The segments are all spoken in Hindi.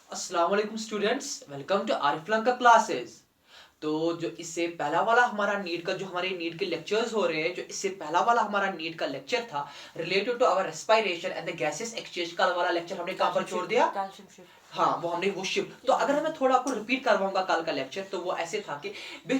अस्सलाम वालेकुम स्टूडेंट्स, वेलकम टू आरिफ का क्लासेस। तो जो इससे पहला वाला हमारा नीट का जो हमारे नीट के लेक्चर्स हो रहे हैं, जो इससे पहला वाला हमारा नीट का लेक्चर था related to our respiration and the gases exchange का वाला लेक्चर हमने कहां पर छोड़ दिया? हाँ, वो हमने वो शिफ्ट। तो अगर मैं थोड़ा आपको रिपीट करवाऊंगा कल का लेक्चर, तो वो ऐसे था कि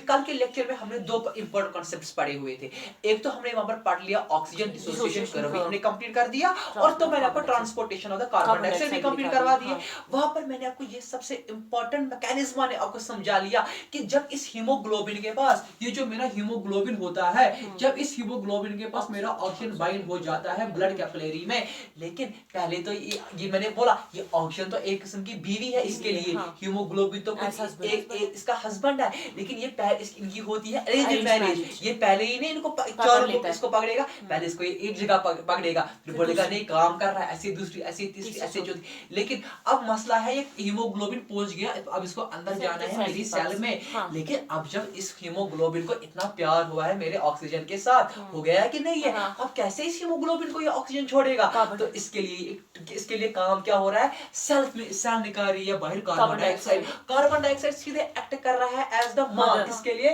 कल के लेक्चर में हमने दो इंपॉर्टेंट कॉन्सेप्ट्स पढ़े हुए थे। एक तो हमने वहां पर पढ़ लिया ऑक्सीजन डिसोसिएशन कर्व, हमने कंप्लीट कर दिया। और तो मैंने आपको transportation of the carbon dioxide भी कंप्लीट करवा दिए। वहां पर मैंने आपको ये सबसे इंपॉर्टेंट मैकेनिज्म ने आपको समझा लिया कि जब इस हीमोग्लोबिन के पास ये जो मेरा हीमोग्लोबिन होता है, जब इस हीमोग्लोबिन के पास मेरा ऑक्सीजन बाइंड हो जाता है ब्लड कैपिलरी में, लेकिन पहले तो ये मैंने बोला ये ऑक्सीजन तो एक किस्म की बीवी है इसके लिए। हीमोग्लोबिन तो इसका हस्बैंड है, लेकिन ये इनकी होती है अरेंज्ड मैरिज। ये पहले ही नहीं इनको चारों को इसको पकड़ेगा, पहले इसको ये एक जगह पकड़ेगा, फिर बोलेगा नहीं काम कर रहा है, ऐसी दूसरी ऐसी तीसरी ऐसे चौथी। लेकिन अब मसला है ये हीमोग्लोबिन पहुंच गया, तो अब इसको अंदर जाना है मेरी सेल में। लेकिन अब जब इस हीमोग्लोबिन को इतना प्यार हुआ है मेरे ऑक्सीजन के साथ, हो गया है कि नहीं है, अब कैसे इस हीमोग्लोबिन को ये ऑक्सीजन छोड़ेगा? तो इसके लिए काम क्या हो रहा है? सेल निकाल रही है बाहर कार्बन डाइऑक्साइड। कार्बन डाइऑक्साइड सीधे एक्ट कर रहा है एज द मदर इसके लिए,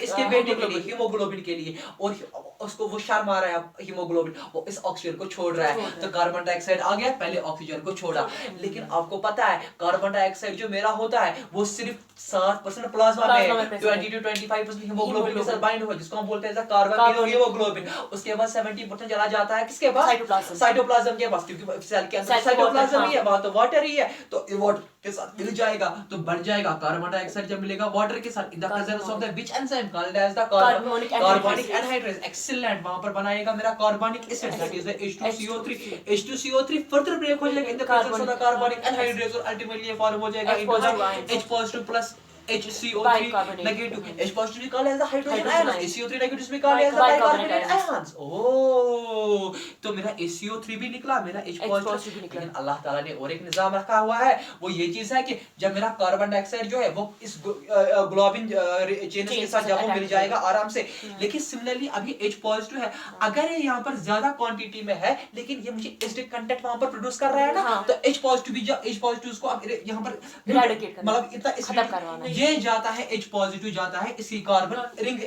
इसके बेटे के लिए, हीमोग्लोबिन के लिए। और उसको वो शर्म आ रहा है हीमोग्लोबिन, वो इस ऑक्सीजन को छोड़ रहा है। तो कार्बन डाइऑक्साइड आ गया, पहले ऑक्सीजन को छोड़ा। लेकिन आपको पता है कार्बन डाइऑक्साइड जो मेरा होता है वो सिर्फ 7% प्लाज्मा में, 20 to 25% हीमोग्लोबिन के साथ बाइंड हुआ, जिसको हम बोलते हैं कार्बन हीमोग्लोबिन। उसके बाद 70% चला जाता है किसके पास? साइटोप्लाज्म के पास, क्योंकि सेल के अंदर साइटोप्लाज्म ही है, वहां तो वाटर ही है। तो वाटर के साथ मिल जाएगा तो बढ़ जाएगा कार्बन डाइऑक्साइड। जब मिलेगा वाटर के साथ in the presence of the which enzyme called as the carbonic anhydrase. Excellent, वहां पर बनाएगा मेरा carbonic acid, that is the H2CO3। H2CO3 further break हो जाएगा in the presence of the carbonic anhydrase और अल्टीमेटली ये फॉर्म हो जाएगा H positive plus HCO3 negative। H positive we call as the hydrogen ions, HCO3 negative we call as the bicarbonate ions। ओह, तो मेरा HCO3 भी निकला, मेरा H positive भी निकला। लेकिन अल्लाह ताला ने और एक निजाम रखा हुआ है, वो ये चीज है कि जब मेरा कार्बन डाइऑक्साइड जो है वो इस ग्लोबिन चेन के साथ जब वो मिल जाएगा आराम से। लेकिन सिमिलरली अभी H positive है, अगर ये यहाँ पर ज्यादा क्वांटिटी में है लेकिन ये मुझे एसिडिक कंटेंट वहां पर प्रोड्यूस कर रहा है ना, तो H positive भी H positive को अब यहाँ पर मतलब इतना ये जाता है, H पॉजिटिव जाता है इसी कार्बन रिंग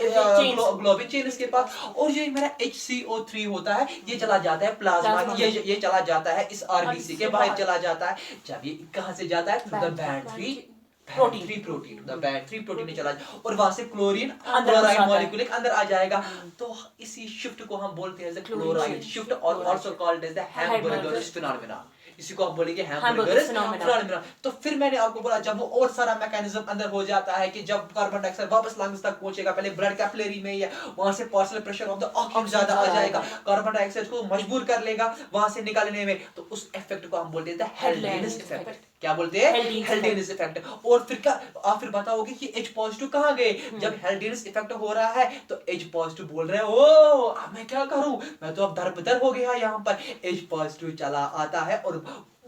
ग्लोबिन चेन के पास। और ये मेरा HCO3 होता है, ये चला जाता है प्लाज्मा, ये चला जाता है इस आरबीसी के बाहर चला जाता है। जब ये कहां से जाता है? To the band 3 protein, the band 3 protein में चला जाए और वहां से क्लोरीन क्लोराइड मॉलिक्यूल अंदर आ जाएगा। तो इसी शिफ्ट को हम बोलते हैं क्लोराइड शिफ्ट, और also called as the Hamburger's phenomena. इसी को आप बोलेंगे हैम्बर्गर्स फिनोमेना। तो फिर मैंने आपको बोला जब वो और सारा मैकेनिज्म अंदर हो जाता है कि जब कार्बन डाइऑक्साइड वापस लंग्स तक पहुंचेगा, पहले ब्लड कैपिलरी में ही है, वहां से partial pressure of the oxygen ज्यादा आ जाएगा, कार्बन डाइऑक्साइड को मजबूर कर लेगा वहां से निकलने में। तो उस इफेक्ट को हम बोलते हैं हेल्डेनस इफेक्ट। क्या बोलते हैं? हेल्डेनस इफेक्ट। और फिर क्या आप फिर बताओगे कि H पॉजिटिव कहां गए? जब हेल्डेनस इफेक्ट हो रहा है तो H पॉजिटिव बोल रहे हैं ओ अब मैं क्या करूं, मैं तो अब दरबदर हो गया। यहाँ पर H पॉजिटिव चला आता है और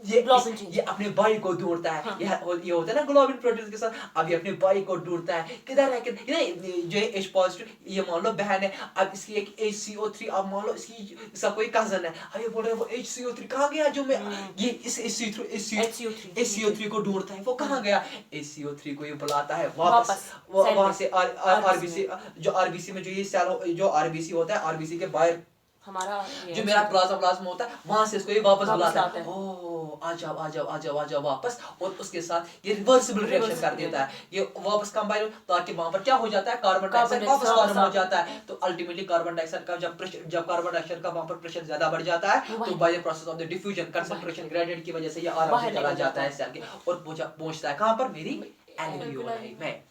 ये अपने भाई को ढूंढता है। हाँ। ये होता है ना ग्लोबिन प्रोटीन के साथ, अब ये अपने भाई को ढूंढता है, किधर है जो H पॉजिटिव, ये मान लो बहन है, अब इसकी एक HCO3, अब मान लो इसका कोई कजन है, अब ये बोल रहे हैं वो HCO3 कहाँ गया जो मैं ये इस HCO3 को ढूंढता है, वो कहाँ गया? HCO3 को ये बुलाता है वापस वहां से आरबीसी, जो आरबीसी में जो ये सेल जो आरबीसी होता है, आरबीसी के बाहर हमारा जो मेरा प्लाज्मा होता है, वहां से इसको ये वापस बुलाता है, ओ आ जाओ वापस। और उसके साथ ये रिवर्सिबल रिएक्शन कर देता है, ये वापस कंबाइन, ताकि वहां पर क्या हो जाता है, कार्बन डाइऑक्साइड वापस फॉर्म हो जाता है। तो अल्टीमेटली कार्बन डाइऑक्साइड का जब कार्बन डाइऑक्साइड का वहां पर प्रेशर ज्यादा बढ़ जाता है, तो by the process of the diffusion concentration gradient की वजह से ये आराम से चला जाता है सेल के और पहुंचता है कहां पर? मेरी एल्वियोलाई में।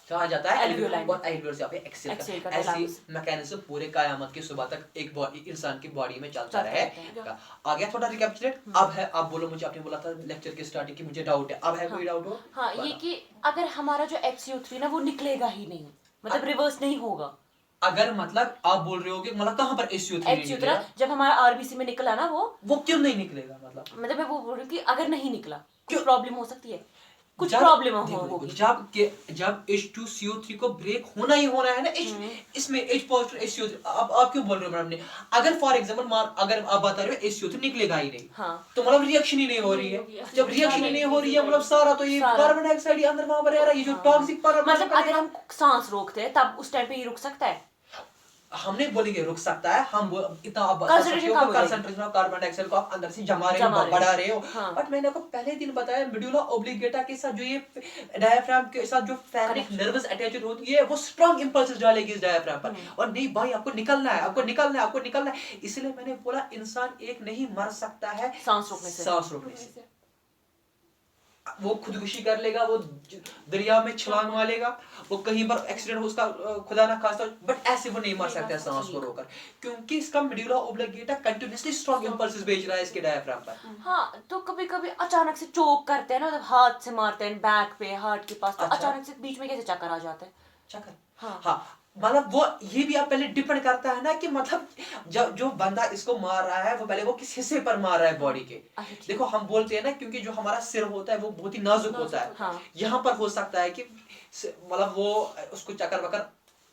कहा जाता है एल्वियोलाई, और एल्वियोल से आप एक्सेल का। ऐसी मैकेनिज्म पूरे कयामत की सुबह तक एक बॉडी इंसान की बॉडी में चलता रहेगा। आ गया थोड़ा रिकैपिचुलेट। अब है, आप बोलो, मुझे आपने बोला था लेक्चर की स्टार्टिंग की मुझे डाउट है, अब है कोई डाउट हो? हाँ, ये कि अगर हमारा जो HCO3 ना वो निकलेगा ही नहीं, मतलब रिवर्स नहीं होगा। अगर मतलब आप बोल रहे हो कि मतलब कहां पर HCO3 निकलेगा? जब हमारा आरबीसी में निकला ना वो क्यों नहीं निकलेगा? मतलब मैं वो बोल रही हूँ कि अगर नहीं निकला कुछ प्रॉब्लम हो सकती है। कुछ प्रॉब्लम देखो, होगी। जब H2CO3 को ब्रेक होना ही होना है ना, इसमें H पॉजिटिव HCO3, आप क्यों बोल रहे हो मैडम ने, अगर फॉर एग्जांपल अगर आप बता रहे हो HCO3 निकलेगा ही नहीं, हाँ। तो मतलब रिएक्शन ही नहीं हो रही है। जब रिएक्शन ही नहीं हो रही है मतलब सारा तो ये कार्बन डाइऑक्साइड ही अंदर वहां पर रह रहा है, ये जो टॉक्सिक मतलब अगर हम सांस रोकते हैं तब उस टाइम पे ये रुक सकता है। हम नहीं बोलेंगे रुक सकता है, हम इतना आप बता सकते कंसंट्रेशन हो कम कि हो जाएगी। कंसंट्रेशन ऑफ कार्बन डाइऑक्साइड को आप अंदर से जमा रहे हो, बढ़ा रहे हो। हाँ। बट मैंने आपको पहले दिन बताया मेडुला ऑब्लिगेटा के साथ जो ये डायफ्राम के साथ जो फेरिक नर्व्स अटैच्ड होती है, वो स्ट्रांग इंपल्सेस डालेगी इस डायफ्राम पर, और नहीं भाई आपको निकलना है, आपको निकलना है, आपको निकलना है। इसलिए मैंने बोला इंसान एक नहीं मर सकता है सांस रोकने से। सांस रोकने से। वो खुदकुशी कर लेगा, वो दरिया में छलांग मारेगा, वो कहीं पर एक्सीडेंट हो उसका खुदा ना खास्ता, बट ऐसे वो नहीं मर सकता सांस को रोककर, क्योंकि इसका मेडुला ऑब्लिगेटा कंटीन्यूअसली स्ट्रांग इंपल्सेस भेज रहा है इसके डायफ्राम पर। हाँ, तो कभी कभी अचानक से चोक करते हैं ना, मतलब हाथ से मारते हैं बैक पे, हार्ट के पास, तो अच्छा। अचानक से बीच में कैसे चक्कर आ जाते हैं? चक्कर, हाँ। हाँ मतलब वो ये भी आप पहले डिपेंड करता है ना कि मतलब जब जो बंदा इसको मार रहा है वो पहले वो किस हिस्से पर मार रहा है बॉडी के। देखो हम बोलते हैं ना, क्योंकि जो हमारा सिर होता है वो बहुत ही नाजुक होता है, हाँ। यहाँ पर हो सकता है कि मतलब वो उसको चक्कर वक्कर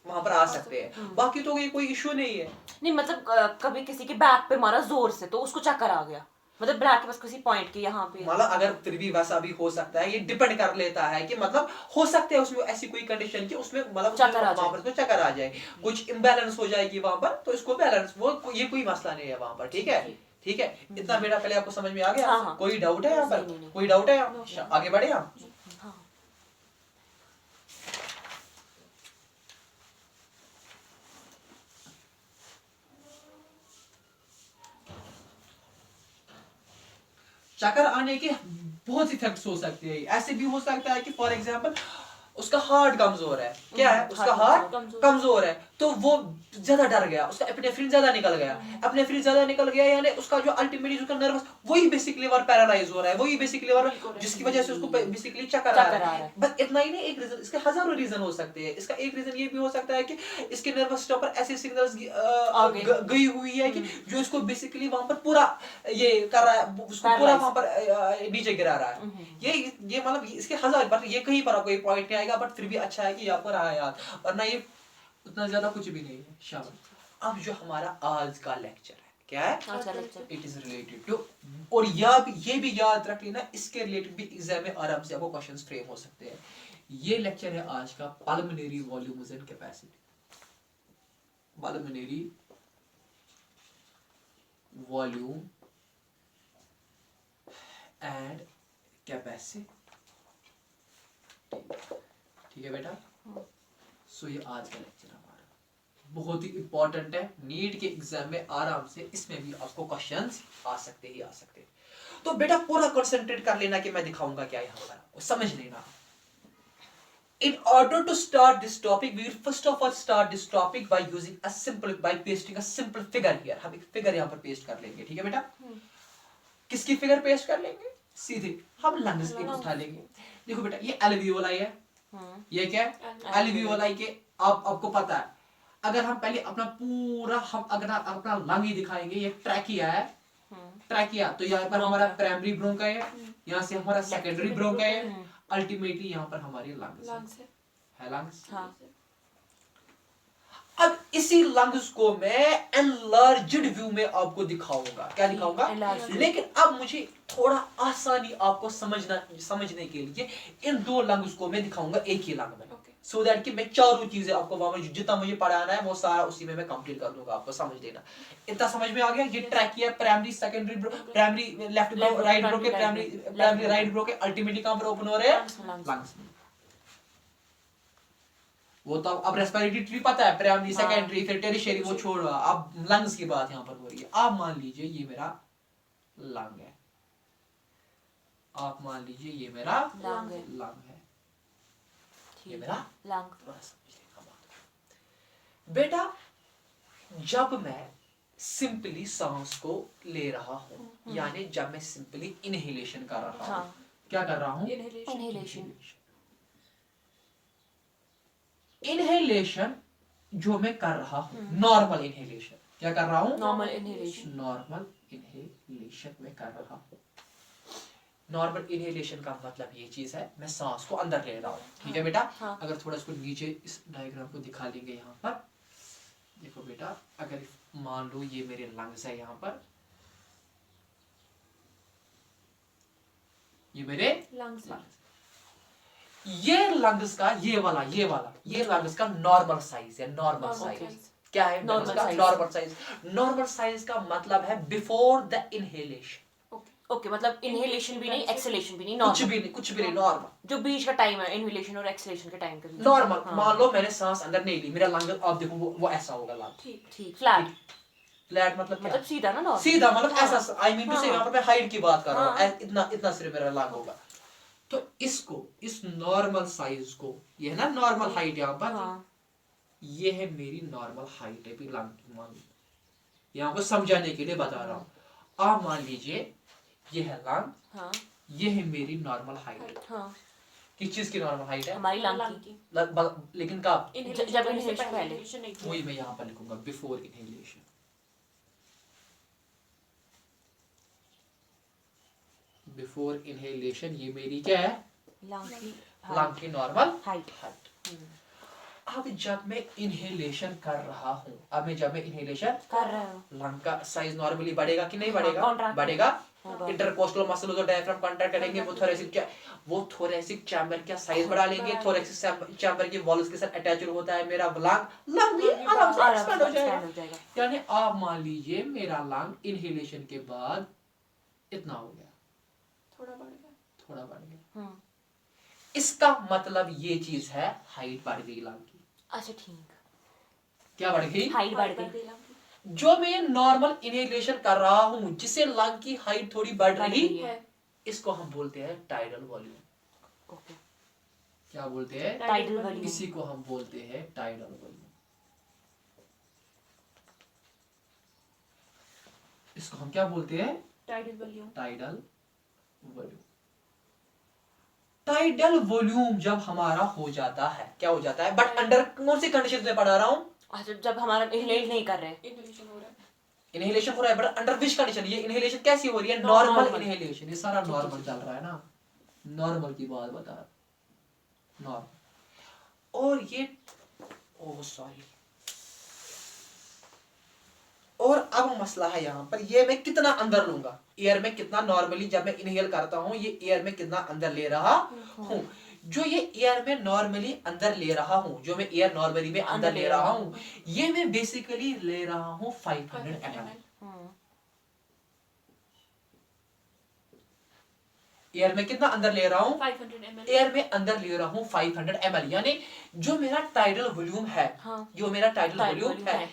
वहां पर आ सकते हैं, बाकी तो ये कोई इशू नहीं है। नहीं मतलब कभी किसी के बैक पे मारा जोर से तो उसको चक्कर आ गया, मतलब बैक के पास किसी पॉइंट के यहाँ पे, मतलब अगर फिर भी वैसा भी हो सकता है, ये डिपेंड कर लेता है कि मतलब हो सकता है उसमें ऐसी कोई कंडीशन कि उसमें मतलब वहां पर तो चक्कर आ जाए, कुछ इम्बैलेंस हो जाएगी वहां पर, तो इसको बैलेंस, वो ये कोई मसला नहीं है वहां पर। ठीक है, ठीक है, इतना बेटा पहले आपको समझ में आ गया? हाँ, हाँ। कोई डाउट है यहाँ पर? कोई डाउट है? आगे बढ़े हम। हाँ। चक्कर आने के बहुत इफेक्ट्स हो सकते हैं। ऐसे भी हो सकता है कि फॉर एग्जांपल उसका हार्ट कमजोर है, क्या है उसका हार्ट कमजोर है, तो वो ज्यादा डर गया, उसका एपिनेफ्रिन ज्यादा निकल गया, एपिनेफ्रिन ज्यादा निकल गया यानी उसका जो अल्टीमेटली उसका नर्वस वही बेसिकली वर पैरालाइज हो रहा है, वही बेसिकली वर जिसकी वजह से उसको बेसिकली चक्कर आ रहा है। बस इतना ही नहीं, एक रीजन, इसके हजारों रीजन हो सकते हैं। इसका एक रीजन ये भी हो सकता है कि इसके नर्वस सिस्टम पर ऐसे सिग्नल्स गई हुई है कि जो इसको बेसिकली वहां पर पूरा ये कर रहा है, उसको पूरा वहां पर नीचे गिरा रहा है। ये मतलब इसके हजार, पर ये कहीं पर आपको ये पॉइंट नहीं आएगा, बट फिर भी अच्छा है कि आपको रहा याद, वरना ये उतना ज्यादा कुछ भी नहीं है। शाबाश। अब जो हमारा आज का लेक्चर है, क्या है आज का lecture? It is related to, और ये भी याद रख लेना, इसके रिलेटेड भी एग्जाम में आराम से आपको क्वेश्चंस फ्रेम हो सकते हैं। ये लेक्चर है आज का pulmonary volumes and capacity, pulmonary volume and capacity. ठीक है बेटा, सो ये आज का लेक्चर हमारा बहुत ही इंपॉर्टेंट है, नीट के एग्जाम में आराम से इसमें भी आपको क्वेश्चंस आ सकते ही आ सकते। तो बेटा पूरा कंसंट्रेट कर लेना कि मैं दिखाऊंगा क्या यहाँ पर, समझ लेना। In order to start this topic, we will first of all start this topic by pasting a simple figure here. हम एक फिगर यहाँ पर पेस्ट कर लेंगे, ठीक है बेटा? किसकी फिगर पेस्ट कर लेंगे? सीधे हम लंग्स की उठा लेंगे। देखो बेटा, ये एल्वियोलाई है, ये क्या है? एल्वियोलाई के आपको पता है, अगर हम पहले अपना पूरा हम अगर अपना लंग ही दिखाएंगे, ये ट्रैकिया है, ट्रैकिया, तो यहाँ पर हमारा प्राइमरी ब्रोंका है, यहाँ से हमारा सेकेंडरी ब्रोंका है, अल्टीमेटली यहाँ पर हमारी लंग्स है, लंग्स। अब इसी लंग्स को मैं एनलार्ज्ड व्यू में आपको दिखाऊंगा, क्या दिखाऊंगा? लेकिन अब मुझे थोड़ा आसानी आपको समझने के लिए इन दो लंग्स को मैं दिखाऊंगा एक ही लंग में, सो दैट कि मैं चारों चीजें आपको वहां जितना मुझे पढ़ाना है वो सारा उसी में मैं कंप्लीट कर दूंगा, आपको समझ लेना। इतना समझ में आ गया? ये trachea, primary, secondary, primary left bro, right bro के, प्राइमरी राइट ब्रो के अल्टीमेटली कहां पर ओपन हो रहे हैं? लंग्स। वो तो अब रेस्पिरेटरी ट्री पता है, प्राइमरी, सेकेंडरी, फिर टेरिशरी, वो छोड़ो, अब लंग्स की बात यहाँ पर हो रही है। आप मान लीजिए ये मेरा लंग है, आप मान लीजिए ये मेरा लंग है, ये मेरा लंग। बेटा जब मैं सिंपली सांस को ले रहा हूं, यानी जब मैं सिंपली इनहेलेशन कर रहा हूं, क्या कर रहा हूं? इनहेलेशन। इनहेलेशन जो मैं कर रहा हूं, नॉर्मल इनहेलेशन, क्या कर रहा हूं? नॉर्मल इनहेलेशन, नॉर्मल इनहेलेशन में कर रहा हूं। नॉर्मल इनहेलेशन का मतलब ये चीज है, मैं सांस को अंदर ले रहा हूँ, ठीक है बेटा। हाँ। अगर थोड़ा इसको नीचे इस डायग्राम को दिखा लेंगे यहाँ पर, देखो बेटा, अगर मान लो ये मेरे लंग्स है यहाँ पर, ये मेरे लंग्स ये लंग्स का ये लंग्स का नॉर्मल साइज है, नॉर्मल साइज क्या है? Normal size. Normal size. Normal size का मतलब है बिफोर द इनहेलेशन, ओके, मतलब इनहेलेशन भी नहीं, एक्सहेलेशन भी नहीं, कुछ नॉर्मल, भी नहीं, कुछ भी नहीं, नॉर्मल। जो बीच का टाइम है इनहेलेशन और एक्सहेलेशन के टाइम के बीच। नॉर्मल, हाँ। मान लो मैंने सांस अंदर नहीं ली, मेरा लंग आप देखो वो ऐसा होगा लंग। ठीक ठीक, फ्लैट, फ्लैट मतलब क्या? मतलब सीधा ना, नॉर्मल, सीधा, मतलब हाँ। ऐसा, आई मीन टू से हाँ। यहाँ पर मैं हाइट की बात कर रहा हूँ, हाँ। इतना इतना सिर्फ मेरा लंग होगा। तो इसको, इस नॉर्मल साइज को, ये है ना नॉर्मल हाइट यहाँ पर, हाँ। ये है मेरी नॉर्मल हाइट है, लंग की, मान लो यहाँ को समझाने के लिए बता रहा हूँ। आप मान लीजिए ये है लंग, हाँ। ये है मेरी नॉर्मल हाइट। हाँ, किस चीज की नॉर्मल हाइट है? हमारी लंग की, लेकिन कब? जब इनहेलेशन पहले। वही मैं यहाँ पर लिखूंगा, बिफोर इनहेलेशन। बिफोर इनहेलेशन ये मेरी क्या है? लंग की नॉर्मल हाइट। हाइट। अब जब मैं इनहेलेशन कर रहा हूँ, जब मैं इनहेलेशन कर रहे हो, लंग का साइज नॉर्मली बढ़ेगा कि नहीं हाँ, बढ़ेगा? contract बढ़ेगा। होगा। इंटरकोस्टल मसल जो डायफ्राम कॉन्ट्रैक्ट करेंगे, वो थोरेसिक चैम्बर का साइज बढ़ा लेंगे, थोरेसिक चैम्बर के वॉल्स के साथ अटैच होता है मेरा लंग भी आराम से एक्सपैंड हो जाएगा। यानी आप मान लीजिए मेरा लंग इनहेलेशन के बाद इतना हो गया, थोड़ा बढ़ गया। इसका मतलब ये चीज है हाइट बढ़ गई लंग की। अच्छा, ठीक, क्या बढ़ गई? हाइट बढ़ गई। जो मैं नॉर्मल इनहेलेशन कर रहा हूँ, जिससे लंग की हाइट थोड़ी बढ़ रही है, इसको हम बोलते हैं टाइडल वॉल्यूम। ओके, क्या बोलते हैं? Tidal volume. इसी को हम बोलते हैं टाइडल वॉल्यूम। इसको हम क्या बोलते हैं? Tidal volume. Tidal volume. Tidal volume जब हमारा हो जाता है, क्या हो जाता है? बट अंडर कौन सी कंडीशन में पढ़ा रहा हूँ? अच्छा, जब हमारा इनहेल नहीं कर रहे, इनहेलेशन हो रहा है। इनहेलेशन हो रहा है, बट अंडर विच कंडीशन? ये इनहेलेशन कैसी हो रही है? Normal. Normal inhalation. ये सारा नॉर्मल चल रहा है ना, नॉर्मल की बात बता रहा, नॉर्मल। और ये, ओह सॉरी, और अब मसला है यहाँ पर, ये मैं कितना अंदर लूंगा, एयर में कितना, नॉर्मली जब मैं इनहेल करता हूँ ये एयर में कितना अंदर ले रहा हूँ। जो ये एयर में नॉर्मली अंदर ले रहा हूँ, जो मैं एयर नॉर्मली में अंदर ले रहा हूँ, ये मैं बेसिकली ले रहा हूँ 500 ml। एयर में कितना अंदर ले रहा हूँ? 500 ml। एयर में अंदर ले रहा हूँ 500 ml, यानी जो मेरा टाइडल वॉल्यूम है, हाँ, जो मेरा टाइडल वॉल्यूम है,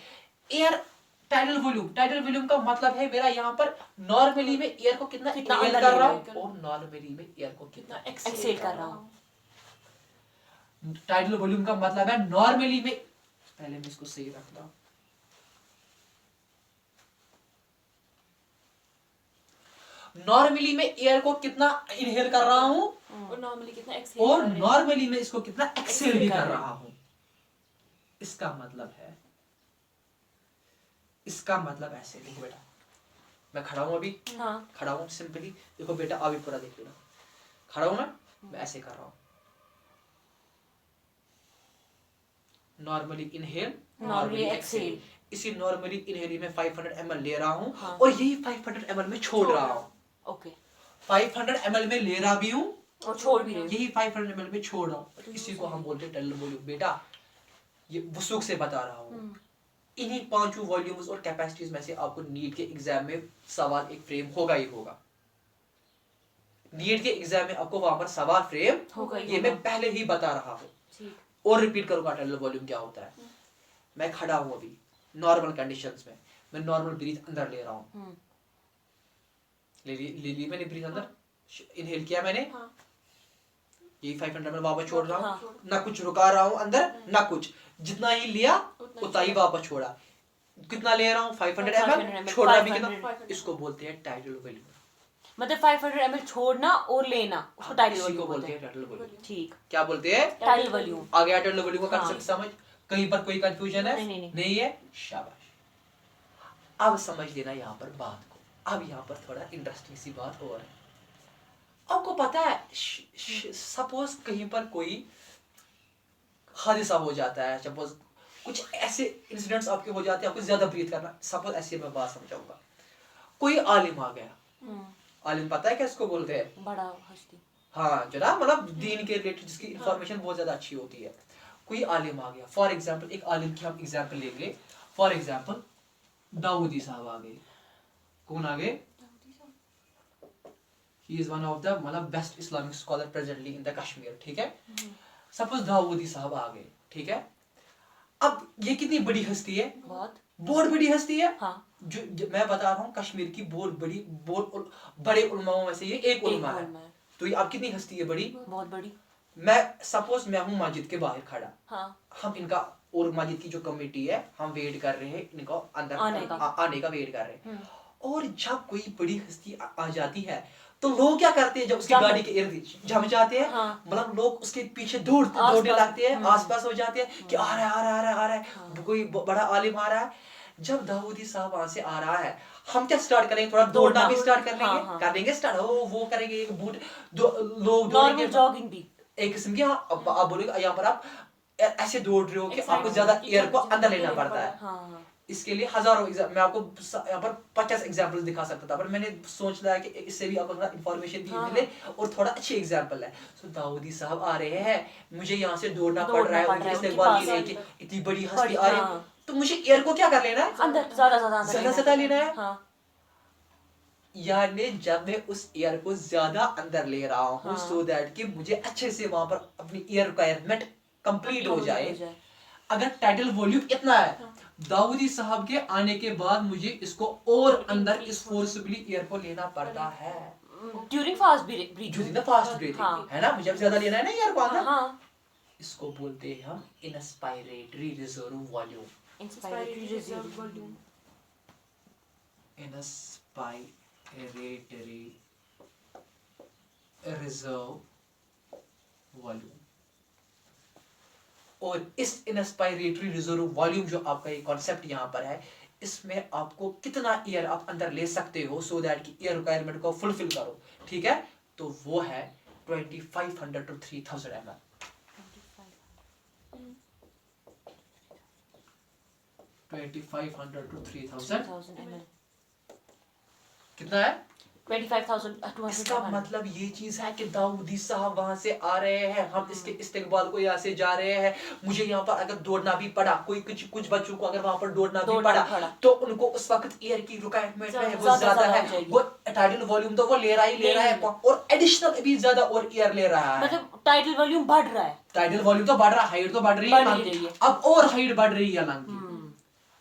एयर टाइडल वॉल्यूम का मतलब है मेरा यहाँ पर नॉर्मली में एयर को कितना इनहेल अंदर कर ले रहा रहा हूँ और नॉर्मली में एयर को कितना एक्सहेल कर रहा हूँ। टाइडल वॉल्यूम का मतलब है नॉर्मली में, पहले मैं इसको सही रखता हूँ, नॉर्मली में एयर को कितना इनहेल कर रहा हूँ और नॉर्मली कितना एक्सहेल और कर रहे हैं। नॉर्मली में इसको कितना एक्सेल भी कर कर रहे रहा हूँ। इसका मतलब ऐसे, देखो बेटा, मैं खड़ा हूं अभी, हाँ, खड़ा हूं सिंपली, देखो बेटा अभी पूरा देख लेना, खड़ा हूं मैं ऐसे कर रहा हूं, नॉर्मली इनहेल, नॉर्मली एक्सहेल, इसी नॉर्मली इनहेल में 500 ml ले रहा हूं, हाँ, और यही 500 ml में छोड़ रहा हूं। ओके, 500 ml में ले रहा भी हूं और छोड़ भी रहे हो। यही 500 ml में छोड़ रहा हूं। इसी को हम बोलते हैं टाइडल वॉल्यूम। बेटा ये वसूख से बता रहा हूं, इन्हीं पांचों वॉल्यूम्स और कैपेसिटीज में से आपको नीट के एग्जाम में सवाल एक फ्रेम होगा ही होगा। नीट के एग्जाम में आपको वहां पर सवाल फ्रेम होगा ही ये होगा। मैं पहले ही बता रहा हूं, ठीक, और रिपीट करूंगा टाइडल वॉल्यूम क्या होता है। मैं खड़ा हूं अभी नॉर्मल कंडीशंस में, मैं नॉर्मल ब्रीथ अंदर ले रहा हूं, ले ली मैंने ब्रीथ अंदर, इनहेल किया मैंने, हाँ। यही 500 में वापस छोड़ रहा हूं, हाँ, ना कुछ रुका रहा हूं अंदर ना कुछ, जितना ही लिया उतना ही वापस छोड़ा। कितना ले रहा हूं? 500 ml, छोड़ना भी कितना, 500 इसको बोलते हैं टाइडल वॉल्यूम। मतलब 500 ml छोड़ना और लेना, उसको टाइडल इसी को वॉल्यूम बोलते बोलते हैं हैं। Tidal volume. ठीक, क्या बोलते हैं? Tidal volume. आ गया टाइडल वॉल्यूम का हाँ। कांसेप्ट समझ? कहीं पर कोई कंफ्यूजन है? नहीं है, शाबाश। अब समझ लेना यहाँ पर बात को। अब यहाँ पर थोड़ा इंटरेस्टिंग सी बात और है। आपको पता है सपोज कहीं पर कोई हादसा हो जाता है, सपोज कुछ ऐसे इंसिडेंट्स आपके हो जाते हैं, आपको ज्यादा ब्रीथ करना, सपोज ऐसे मैं बात समझाऊंगा, कोई आलिम आ गया, आलिम पता है क्या इसको बोलते हैं, बड़ा हस्ती, हाँ जो ना मतलब दीन के रिलेटेड जिसकी इंफॉर्मेशन बहुत ज्यादा अच्छी होती है, कोई आलिम आ गया, फॉर एग्जांपल एक आलिम की हम एग्जांपल लेंगे, फॉर एग्जांपल दाऊदी साहब आ गए, कौन आ गए, he is one of the मतलब best Islamic scholar presently in the Kashmir, ठीक है, सपोज दाऊदी साहब आ गए, ठीक है, अब ये कितनी बड़ी हस्ती है, बहुत बड़ी हस्ती है, हाँ। जो मैं बता रहा हूँ कश्मीर की बहुत बड़ी, बहुत बड़े उलमाओं में से ये एक उलमा है, तो ये अब कितनी हस्ती है, बड़ी, बहुत बड़ी। मैं सपोज मैं हूँ मस्जिद के बाहर खड़ा, हाँ। हम इनका और मस्जिद की जो कमेटी है हम वेट कर रहे हैं, इनको अंदर आने का वेट कर रहे हैं, और जब कोई बड़ी हस्ती आ जाती है तो लोग क्या करते हैं, जब उसकी गाड़ी के इर्द जम जाते हैं, मतलब लोग उसके पीछे दौड़ने लगते हैं, आसपास हो जाते हैं कि आ रहा है आ रहा है आ रहा है, कोई बड़ा आलिम आ रहा है। जब दाऊदी साहब वहां से आ रहा है, हम क्या स्टार्ट करेंगे, थोड़ा दौड़ना भी स्टार्ट कर लेंगे, कर देंगे स्टार्ट, वो करेंगे, एक बूट लोग दौड़ेंगे, जॉगिंग भी एक किस्म की, हाँ आप बोलोगे यहाँ पर आप ऐसे दौड़ रहे हो कि आपको ज्यादा एयर को अंदर लेना पड़ता है, इसके लिए हजारों मैं आपको यहाँ पर 50 एग्जांपल्स दिखा सकता था, पर मैंने सोच लिया कि इससे भी आपको थोड़ा इंफॉर्मेशन भी मिले और थोड़ा अच्छी एग्जांपल है। सो दाऊदी साहब आ रहे हैं, मुझे यहाँ से दौड़ना पड़ रहा है, मुझे इस्तेमाल ये है कि इतनी बड़ी हस्ती आ रही है, तो मुझे एयर को क्या कर लेना है, अंदर ज्यादा लेना है, यानी जब मैं उस एयर को ज्यादा अंदर ले रहा हूँ सो दैट कि मुझे अच्छे से वहां पर अपनी एयर रिक्वायरमेंट कंप्लीट हो जाए, अगर टाइटल वॉल्यूम इतना है, दाऊदी साहब के आने के बाद मुझे इसको और अंदर इस फोर्सबली एयर को लेना पड़ता है, ड्यूरिंग फास्ट ब्रीथिंग, है ना, मुझे अब ज्यादा लेना है ना एयर को अंदर, इसको बोलते हैं हम inspiratory reserve volume, inspiratory reserve volume. और इस इंस्पायरेटरी रिजर्व वॉल्यूम जो आपका ये कॉन्सेप्ट यहाँ पर है, इसमें आपको कितना एयर आप अंदर ले सकते हो सो दैट कि एयर रिक्वायरमेंट को फुलफिल करो, ठीक है, तो वो है 2500 to 3000 ml, 2500 to 3000 कितना है, 25,200। इसका मतलब ये चीज है कि दाऊदी साहब वहां से आ रहे हैं, हम इसके इस्तेकबाल को यहाँ से जा रहे हैं, मुझे यहाँ पर अगर दौड़ना भी पड़ा, कोई कुछ बच्चों को अगर वहां पर दौड़ना भी पड़ा तो उनको उस वक्त एयर की रिक्वायरमेंट है वो ज्यादा है, वो टाइडल वॉल्यूम तो वो ले रहा है और एडिशनल भी ज्यादा और एयर ले रहा है, मतलब टाइडल वॉल्यूम बढ़ रहा है, टाइडल वॉल्यूम तो बढ़ रहा है, हाइट तो बढ़ रही है, अब और हाइट बढ़ रही है लंग की,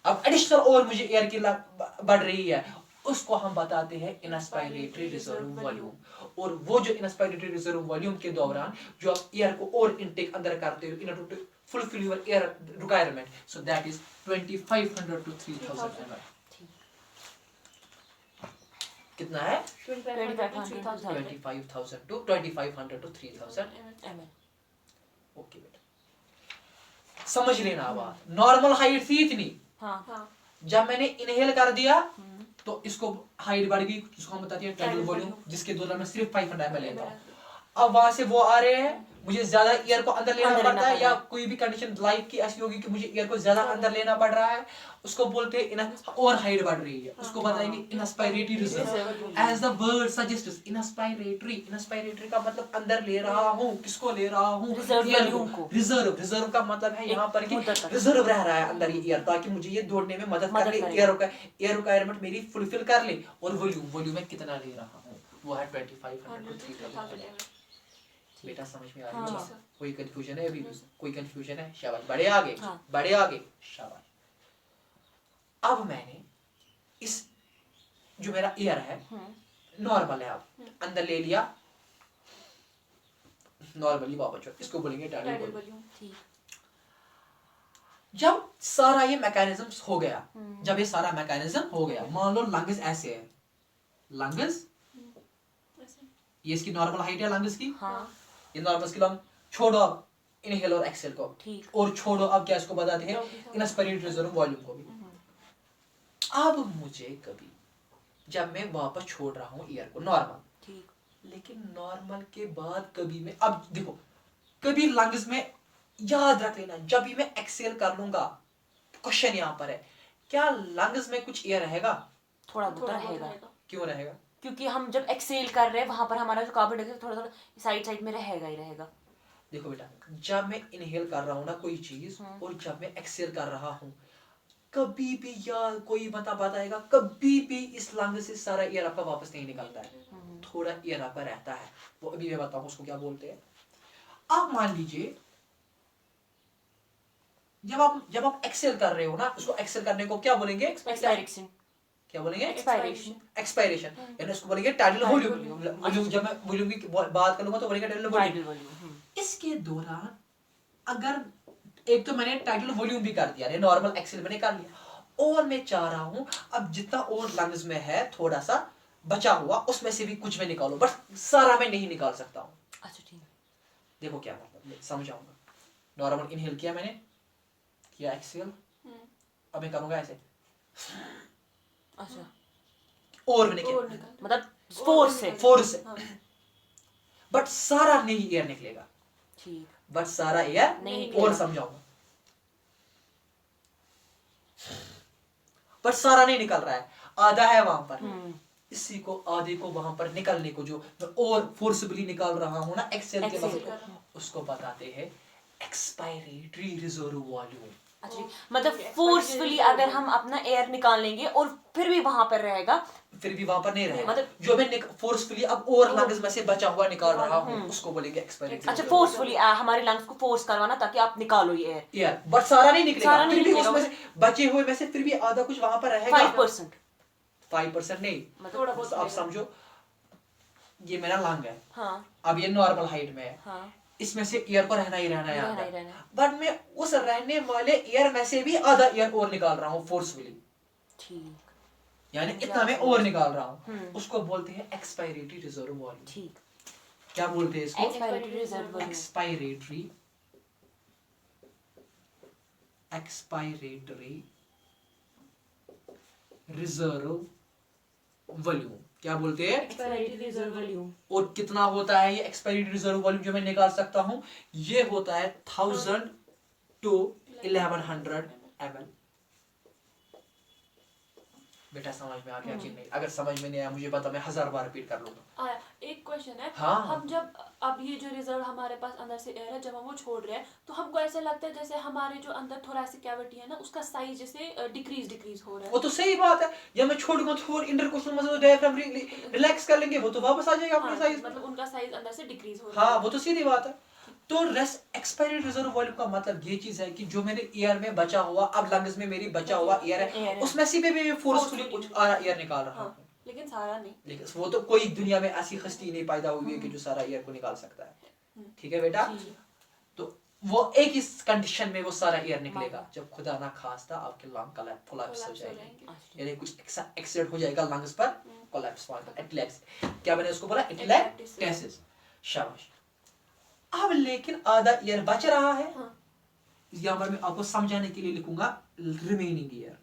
अब एडिशनल और मुझे एयर की बढ़ रही है, उसको हम बताते हैं इंस्पायरेटरी रिजर्व वॉल्यूम, और वो जो इंस्पायरेटरी रिजर्व वॉल्यूम के दौरान जो आप एयर को और इनटेक अंदर करते हो in order to fulfil your air requirement, so that is 2500 to 3000 ml। कितना है, 25,000 to 2500 to 3000 ml। ओके बेटा, समझ लेना बात, नॉर्मल हाइट थी इतनी, जब मैंने इनहेल कर दिया तो इसको हाइट बढ़ गई, जिसको हम बताते हैं टाइडल वॉल्यूम, जिसके दौरान मैं सिर्फ 500 ml लेता हूँ, अब वहां से वो आ रहे हैं, मुझे ज्यादा एयर को अंदर लेना पड़ता है, या कोई भी कंडीशन लाइफ की ऐसी होगी कि मुझे एयर को ज्यादा अंदर लेना पड़ रहा है, उसको बोलते हैं और हाइट बढ़ रही है, उसको बताएंगे inspiratory reserve, as the word suggests, inspiratory का मतलब अंदर ले रहा हूँ, किसको ले रहा हूँ, रिजर्व का मतलब है यहाँ पर कि रिजर्व रह रहा है अंदर ये एयर, ताकि मुझे ये दौड़ने में मदद कर ले, एयर रिक्वायरमेंट मेरी फुलफिल कर ले, और वॉल्यूम में कितना ले रहा हूँ वो है 2500 to 3000। बेटा समझ में आ रही है, कोई कंफ्यूजन है, अभी कोई कंफ्यूजन है, शाबाश, बड़े आगे शाबाश। अब मैंने इस जो मेरा एयर है नॉर्मल है, अब अंदर ले लिया नॉर्मली, वापस इसको बोलेंगे टाइडल वॉल्यूम। जब सारा ये मैकेनिज्म हो गया, जब ये सारा मैकेनिज्म हो गया, मान लो लंग्स ऐसे है, लंग्स ये इसकी नॉर्मल हाइट है लंग्स की, ये नॉर्मल की लंग, छोड़ो अब इनहेल और एक्सेल को, और छोड़ो अब क्या इसको बताते हैं इंस्पायरेटरी रिजर्व वॉल्यूम को भी। अब मुझे कभी जब मैं वापस छोड़ रहा हूँ एयर को नॉर्मल, लेकिन नॉर्मल के बाद कभी मैं, अब देखो, कभी लंग्स में याद रख लेना, जब भी मैं एक्सेल कर लूंगा, क्वेश्चन यहाँ पर है, क्या लंग्स में कुछ एयर रहेगा? थोड़ा बहुत रहेगा, क्यों रहेगा? क्योंकि हम जब एक्सेल कर रहे हैं वहां पर हमारा जो कार्बन डाइऑक्साइड थोड़ा थोड़ा साइड साइड में रहेगा ही रहेगा। देखो बेटा, जब मैं इनहेल कर रहा हूँ ना कोई चीज, और जब मैं एक्सेल कर रहा हूँ, कभी भी यार कोई बताएगा, कभी भी इस लंग से सारा एयर आपका वापस नहीं निकलता है, थोड़ा एयर आपका रहता है। वो अभी मैं बताऊँ उसको क्या बोलते हैं। आप मान लीजिए जब आप एक्सेल कर रहे हो ना, उसको एक्सेल करने को क्या बोलेंगे? एक्सपायरेशन। क्या बोलेंगे? एक्सपायरेशन। एक्सपायरेशन, यानी उसको बोलेंगे टाइडल वॉल्यूम। वॉल्यूम जब मैं वॉल्यूम की बात करूंगा तो बोलेंगे टाइडल वॉल्यूम। इसके दौरान अगर एक तो मैंने टाइटल वॉल्यूम भी कर दिया, नॉर्मल एक्सेल मैंने कर लिया, और मैं चाह रहा हूं अब जितना और लंग्स में है थोड़ा सा बचा हुआ, उसमें से भी कुछ मैं निकालू, बट सारा मैं नहीं निकाल सकता हूं। अच्छा ठीक है। देखो क्या मतलब, समझाऊंगा। नॉर्मल इनहेल किया मैंने, किया एक्सेल, अब मैं करूंगा ऐसे, अच्छा, और मैंने किया, मतलब फोर्स से, बट सारा नहीं एयर निकलेगा। ठीक, बट सारा एयर नहीं और समझाऊंगा, पर सारा नहीं निकल रहा है, आधा है वहां पर। इसी को आधे को वहां पर निकलने को जो मैं और फोर्सबली निकाल रहा हूं ना एक्सेल के वक्त, उसको बताते हैं एक्सपायरेटरी रिजर्व वॉल्यूम। अच्छा, मतलब फोर्सफुली अगर हम अपना एयर निकाल लेंगे और फिर भी वहां पर रहेगा, फिर भी वहां पर नहीं रहेगा, मतलब जो मैं फोर्सफुली अब और लंग्स में से बचा हुआ निकाल रहा हूं, उसको बोलेंगे एक्सपायरेटरी। अच्छा, फोर्सफुली हमारे लंग्स को फोर्स करवाना ताकि आप निकालो ये एयर, बट सारा नहीं निकलेगा, सारा नहीं फिर भी निकलेगा, उसमें से बचे हुए में से फिर भी आधा कुछ वहां पर रहेगा। 5%। 5% नहीं, मतलब तो आप समझो ये मेरा लंग है, हाँ, अब ये नॉर्मल हाइट में है, हाँ, इसमें से एयर को रहना ही रहना है रहना ही आधा, रहना। बट मैं उस रहने वाले एयर में से भी आधा एयर और निकाल रहा हूँ फोर्सफुली, ठीक, यानी इतना मैं और निकाल रहा हूँ, उसको बोलते हैं एक्सपायरेटरी रिजर्व वॉल्यूम। ठीक, क्या बोलते हैं इसको? Expiratory reserve volume. Expiratory reserve volume क्या बोलते हैं? Expiratory reserve volume. और कितना होता है ये एक्सपायरेटरी रिजर्व वॉल्यूम जो मैं निकाल सकता हूँ? ये होता है 1000 to 1100 ml। बेटा समझ में आ गया कि नहीं? अगर समझ में नहीं आया मुझे बता, मैं 1000 बार रिपीट कर लूंगा। आया। एक क्वेश्चन है, हाँ। हम जब अब ये जो रिजर्व हमारे पास अंदर से एयर है, जब हम वो छोड़ रहे हैं तो हमको ऐसा लगता है जैसे हमारे जो अंदर थोरेसिक कैविटी है ना, उसका साइज जैसे डिक्रीज हो रहा है। वो तो सही बात है, या मैं छोड़ूंगा तो इंटरकोस्टल मसल डायफ्राम रिलैक्स कर लेंगे, वो तो वापस आ जाएगा अपने हाँ, साइज। मतलब उनका साइज अंदर से डिक्रीज हो रहा है। हाँ वो तो सीधी बात है। तो एक्सपायरेटरी रिजर्व वॉल्यूम का मतलब ये चीज है कि जो मेरे एयर में बचा हुआ, अब लंग्स में मेरी बचा हुआ एयर है, उसमें से भी मैं फोर्सफुली कुछ एयर निकाल रहा हूँ। लेकिन सारा नहीं। लेकिन वो तो कोई दुनिया में ऐसी हस्ती नहीं पैदा हुई है कि जो सारा एयर को निकाल सकता है। ठीक है बेटा? तो वो एक ही कंडीशन में वो सारा एयर निकलेगा, जब खुदा ना खास्ता आपके लंग कोलैप्स हो जाएंगे, यानी कुछ एक्सीडेंट हो जाएगा लंग्स पर, कोलैप्स एटलैक्स, क्या मैंने उसको बोला? एटलैक्टेसिस। शाबाश। अब लेकिन आधा एयर बच रहा है, यहाँ पर मैं आपको समझाने के लिए लिखूंगा रिमेनिंग एयर।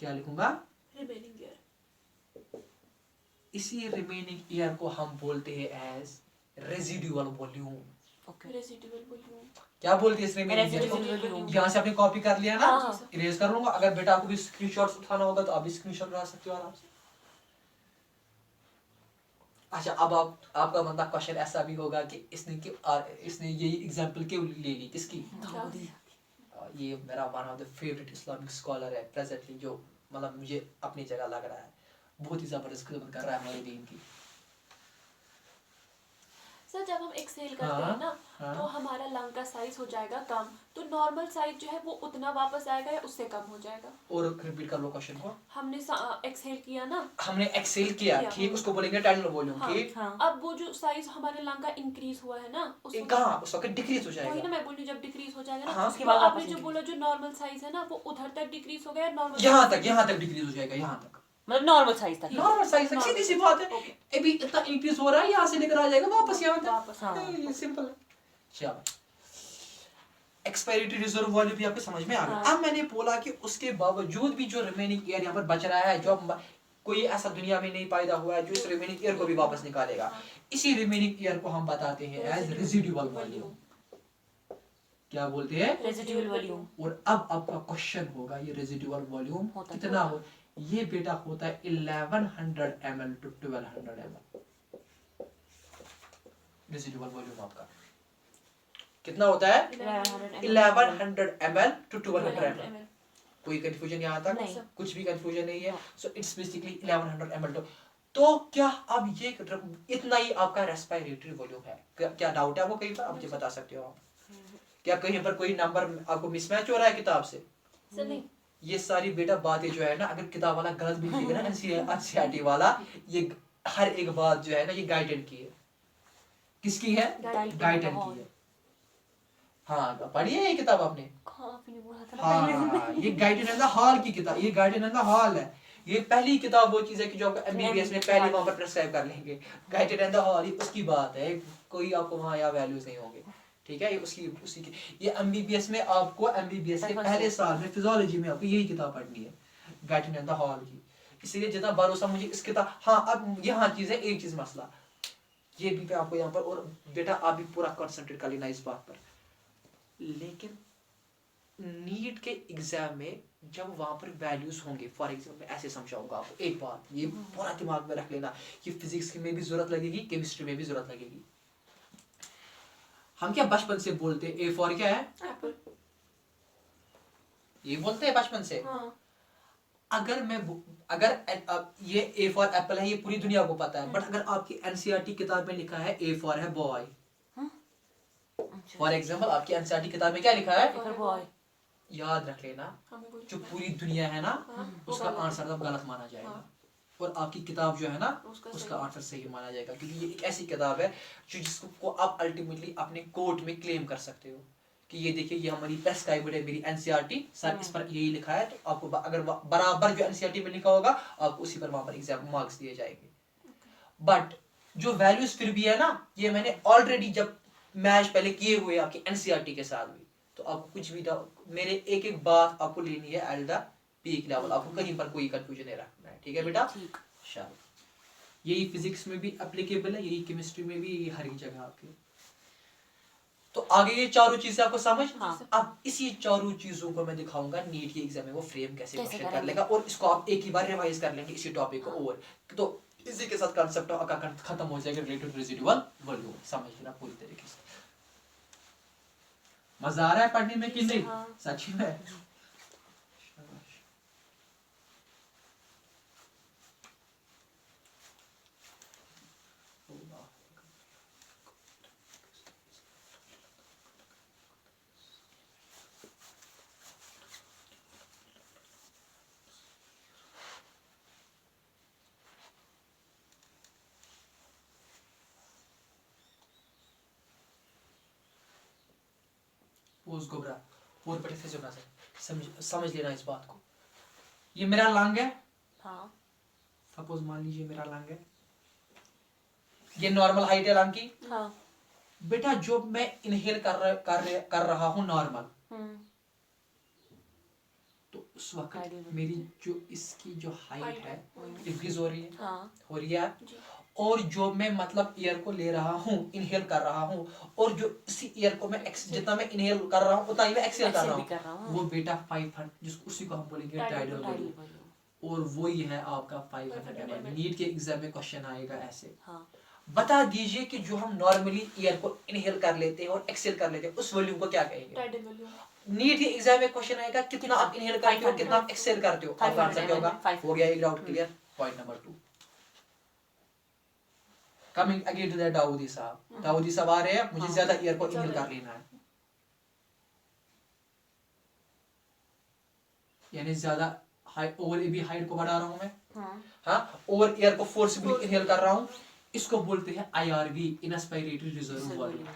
क्या लिखूंगा? Remaining air. इसी रिमेनिंग एयर को हम बोलते हैं as residual volume. Residual volume. क्या बोलते हैं इस रिमेनिंग एयर को? यहाँ से आपने कॉपी कर लिया ना, इरेज कर लूंगा। अगर बेटा आपको भी स्क्रीनशॉट्स उठाना होगा तो आप भी स्क्रीनशॉट उठा सकते हो आराम से। अच्छा, अब आपका मतलब क्वेश्चन ऐसा भी होगा कि इसने यही एग्जांपल क्यों ले ली? किसकी? ये मेरा one of the favourite Islamic scholar है प्रेजेंटली, जो मतलब मुझे अपनी जगह लग रहा है बहुत ही जबरदस्त खिदमत कर रहा है हमारे दीन की। सर जब हम एक्सेल करते हैं ना, तो हमारा लंग का साइज हो जाएगा कम, तो नॉर्मल साइज जो है वो उतना वापस आएगा या उससे कम हो जाएगा? और रिपीट कर लो क्वेश्चन को। हमने एक्सेल किया ना, हमने एक्सेल किया, ठीक, उसको बोलेंगे टाइडल वॉल्यूम, ठीक। अब वो जो साइज हमारे लंग का इंक्रीज हुआ है ना, कहाँ उस वक्त डिक्रीज हो जाएगा। वही ना मैं बोल रही हूँ, जब डिक्रीज हो जाएगा ना, हाँ, उसके बाद आपने जो बोला जो नॉर्मल साइज है ना, वो उधर तक डिक्रीज हो गया, नॉर्मल यहाँ तक डिक्रीज हो जाएगा, यहाँ तक, मतलब नॉर्मल साइज तक। नॉर्मल साइज तक, सीधी सी बात है। अभी इतना इंक्रीज हो रहा है, यहाँ से लेकर आ जाएगा वापस यहाँ तक, सिंपल है। चलो, एक्सपायरेटरी रिजर्व वॉल्यूम भी आपको समझ में आ गया। अब मैंने बोला कि उसके बावजूद भी जो रिमेनिंग एयर यहाँ पर बच रहा है, जो कोई ऐसा दुनिया में नहीं पैदा हुआ है जो इस रिमेनिंग एयर को भी वापस निकालेगा। इसी रिमेनिंग एयर को हम बताते हैं एज रेजिडुअल वॉल्यूम। क्या बोलते हैं? Residual volume. और अब आपका क्वेश्चन होगा ये रेजिडुअल वॉल्यूम कितना हो? ये बेटा होता है 1100 ml to 1200 ml। Residual volume आपका कितना होता है? 1100 ml to 1200 ml। कोई कंफ्यूजन यहाँ तक? नहीं। कुछ भी कंफ्यूजन नहीं है। सो इट्स बेसिकली 1100 ml तो क्या अब ये इतना ही आपका रेस्पिरेटरी वॉल्यूम है? क्या डाउट है आपको कहीं पर? आप मुझे बता सकते हो आप? क्या कहीं पर कोई नंबर आपको मिसमैच हो रहा है किताब से? सर नहीं। ये सारी बेटा बातें जो है ना, अगर किताब वाला गलत भी लिखेगा ना एनसीईआरटी वाला, ये हर एक बात जो है ना ये गाइडेंट की है। किसकी है? गाइडेंट की है। हाँ पढ़ी है ये किताब आपने? हाँ ये गाइडेंट एंड द हॉल की किताब, ये गाइडेंट एंड द हॉल है। ये पहली किताब वो चीज है कि जो आपको एमबीबीएस में पहले वहां पर प्रिस्क्राइब कर लेंगे। गाइडेंट एंड द हॉल ये उसकी बात है, कोई आपको वहां या वैल्यूज नहीं होंगे। ठीक है, ये उसी की ये एमबीबीएस में आपको एमबीबीएस के पहले साल में फिजियोलॉजी में आपको यही किताब पढ़नी है, गाइडेंट एंड द हॉल की। इसलिए जितना भरोसा मुझे इस किताब, हाँ अब यहाँ चीज है, एक चीज मसला ये भी मैं आपको यहाँ पर, और बेटा आप भी पूरा कंसंट्रेट कर लेना इस बात पर। लेकिन नीट के एग्जाम में जब वहां पर वैल्यूज होंगे, फॉर एग्जाम्पल ऐसे समझाऊंगा आपको एक बात, ये पूरा दिमाग में रख लेना, ये फिजिक्स में भी जरूरत लगेगी, केमिस्ट्री में भी जरूरत लगेगी। हम क्या बचपन से बोलते हैं ए फॉर क्या है? एप्पल। ये बोलते हैं बचपन से। हाँ। अगर ये ए फॉर एप्पल है, ये पूरी दुनिया को पता है, बट अगर आपकी एनसीईआरटी किताब में लिखा है ए फॉर है बॉय, फॉर एग्जाम्पल आपकी एनसीईआरटी किताब में क्या लिखा है? बॉय। याद रख लेना, जो पूरी दुनिया है ना उसका आंसर तब गलत माना जाएगा, और आपकी किताब जो है ना उसका आंसर सही माना जाएगा, क्योंकि ये एक ऐसी किताब है जो जिसको आप अल्टीमेटली अपने कोर्ट में क्लेम कर सकते हो कि ये देखिए ये हमारी प्रेस्क्राइब्ड है, मेरी एनसीईआरटी सर इस पर यही लिखा है। तो आपको अगर बराबर जो एनसीईआरटी में लिखा होगा आपको उसी पर वहां पर एग्जाम मार्क्स दिए जाएंगे। बट जो वैल्यूज फिर भी है ना, ये मैंने ऑलरेडी जब मैच पहले किए हुए आपकी एनसीईआरटी के साथ भी, तो आपको कुछ भी मेरे एक एक बात आपको लेनी है एट द पीक लेवल, आपको कहीं पर कोई कंफ्यूजन नहीं रखना है। ठीक है बेटा? चलो, यही फिजिक्स में भी एप्लीकेबल है, यही केमिस्ट्री में भी, यही हर एक जगह आपके। तो आगे ये चारों चीजें आपको समझ? हाँ। अब इसी चारों चीजों को मैं दिखाऊंगा नीट के एग्जाम में वो फ्रेम कैसे क्वेश्चन कर लेगा, और इसको आप एक ही बार रिवाइज कर लेंगे इसी टॉपिक को। और तो इसी के साथ कंसेप्ट आपका खत्म हो जाएगा रिलेटेड रेजिडुअल वॉल्यूम। समझ लेना पूरी तरीके से। मजा आ रहा है पढ़ने में कि नहीं? सच में? पोज गोबरा पोज पटे से सुनना सर, समझ लेना इस बात को। ये मेरा लंग है, हाँ। सपोज मान लीजिए मेरा लंग है, ये नॉर्मल हाइट है लंग की। हाँ। बेटा जो मैं इनहेल कर रहा हूँ नॉर्मल, तो उस वक्त मेरी जो इसकी जो हाइट है इंक्रीज हो रही है। हाँ। हो रही है। और जो मैं मतलब एयर को ले रहा हूँ, इनहेल कर रहा हूँ, और जो इसी एयर को मैं जितना मैं इनहेल कर रहा हूँ उतना ही मैं एक्सहेल कर रहा हूँ, वो बेटा 500, जिसको उसी को हम बोलेंगे टाइडल वॉल्यूम, और वो ही है आपका 500 ml। नीट के एग्जाम में क्वेश्चन आएगा ऐसे। हाँ। बता दीजिए कि जो हम नॉर्मली एयर को इनहेल कर लेते हैं और एक्सहेल कर लेते हैं उस वॉल्यूम को क्या कहेंगे? Tidal volume. नीट के एग्जाम में क्वेश्चन आएगा कितना आप इनहेल करते हो, कितना आप एक्सहेल करते हो, आपका आंसर क्या होगा? हो गया एक doubt clear. Point number 2। Coming again to the दाऊदी साहब। दाऊदी साहब आ रहे हैं, मुझे ज्यादा एयर को इनहेल कर लेना है, यानी ज्यादा हाइट, ओवर भी हाइट को बढ़ा रहा हूं मैं। हाँ, ओवर एयर को फोर्सफुली इनहेल कर रहा हूं, इसको बोलते हैं आईआरवी, इनएस्पिरेटरी रिजर्व वॉल्यूम।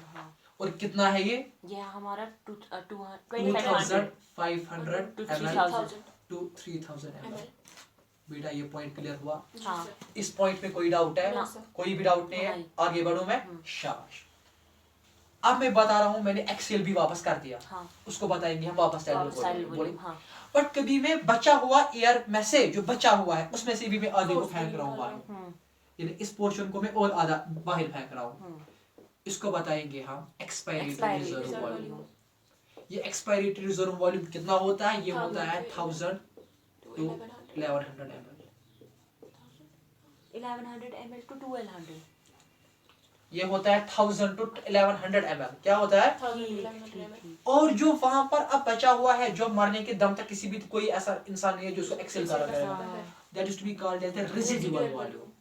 और कितना है ये? हमारा 2500 ml to 3000 ml। बेटा ये पॉइंट क्लियर हुआ? हाँ। इस पॉइंट पे कोई डाउट है? कोई भी डाउट नहीं है? आगे बढ़ूं मैं? शाबाश। अब मैं बता रहा हूँ मैंने एक्सेल भी वापस कर दिया, हाँ उसको बताएंगे हम वापस स्टाइल वॉल्यूम हाँ बट कभी मैं बचा हुआ एयर में से जो बचा हुआ है उसमें से भी मैं आधे को फेंक रहा हूँ बाहर, यानी इस पोर्शन को मैं और आधा बाहर फेंक रहा हूँ, इसको बताएंगे हम एक्सपायरेटरी रिजर्व वॉल्यूम। ये एक्सपायरेटरी रिजर्व वॉल्यूम कितना होता है? ये होता है 1000 to 1100 ml। 1100 ml to 1200 ये होता है 1000 to 1100 ml। क्या होता है? 1100 ml। और जो वहां पर अब बचा हुआ है, जो मरने के दम तक किसी भी कोई ऐसा इंसान नहीं है जो उसको एक्सेल कर रहा है, that is to be called as the residual volume.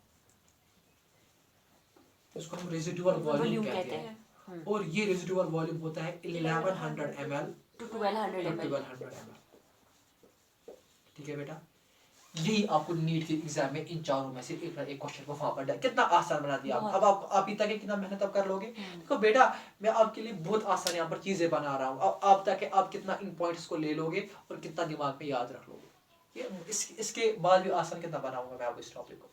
इसको हम रेजिडुअल वॉल्यूम कहते हैं। और ये रेजिडुअल वॉल्यूम होता है 1100 ml to 1200 to ml 1200 ml। ठीक है बेटा, यही आपको नीट के एग्जाम में इन चारों में से एक क्वेश्चन को वहां पर कितना आसान बना दिया। अब आप ही तक कितना मेहनत अब कर लोगे। देखो बेटा, मैं आपके लिए बहुत आसान यहाँ पर चीजें बना रहा हूँ, अब आप तक आप कितना इन पॉइंट्स को ले लोगे और कितना दिमाग में याद रख लोगे। ये इसके बाद भी आसान कितना बनाऊंगा मैं आपको इस टॉपिक को।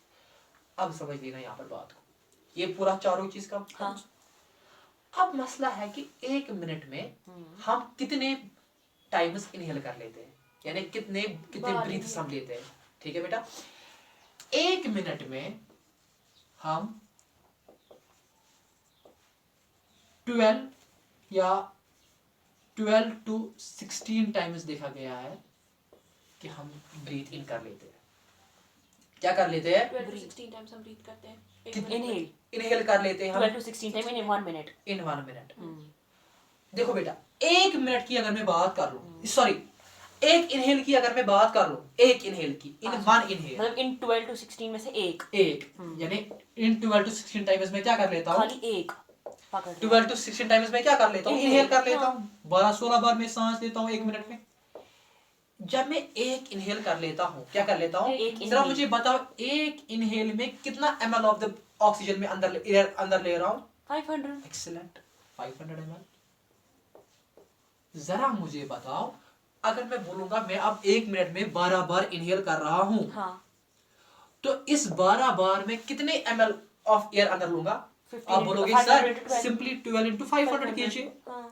अब समझ लेना यहाँ पर बात को, ये पूरा चारों चीज का। हाँ अब मसला है कि 1 मिनट में हम कितने टाइम्स इनहेल कर लेते हैं, यानी कितने ब्रीथ हम लेते हैं। ठीक है बेटा, 1 मिनट में हम 12 या 12 to 16 टाइम्स देखा गया है कि हम ब्रीथ इन कर लेते हैं। क्या कर लेते हैं? 12 to 16 times हम ब्रीथ करते हैं। इनहेल इनहेल कर लेते हैं हम 12 to 16 time in 1 minute in 1 minute. देखो बेटा, 1 मिनट की अगर मैं बात कर लूं, सॉरी एक इनहेल की अगर मैं बात कर लूं, एक इनहेल की इन 1 इनहेल, मतलब इन 12 to 16 में से एक यानी इन 12 to 16 टाइम्स में क्या कर लेता हूं? खाली एक पकड़ 12 to 16 टाइम्स में क्या कर लेता हूं? इनहेल कर लेता हूं। 12-16 बार मैं सांस लेता हूं 1 मिनट में। जब मैं एक इनहेल कर लेता हूं, क्या कर लेता हूं? जरा मुझे बताओ, एक इनहेल में कितना ml ऑफ द ऑक्सीजन में अंदर ले रहा हूं? 500 एक्सीलेंट, 500 ml। जरा मुझे बताओ, अगर मैं बोलूंगा मैं अब 1 मिनट में 12 बार इनहेल कर रहा हूं, हाँ तो इस 12 बार में कितने ml ऑफ एयर अंदर लूंगा? 15 आप बोलोगे 500 सर into 12 सिंपली 12 into 500 कीजिए, हाँ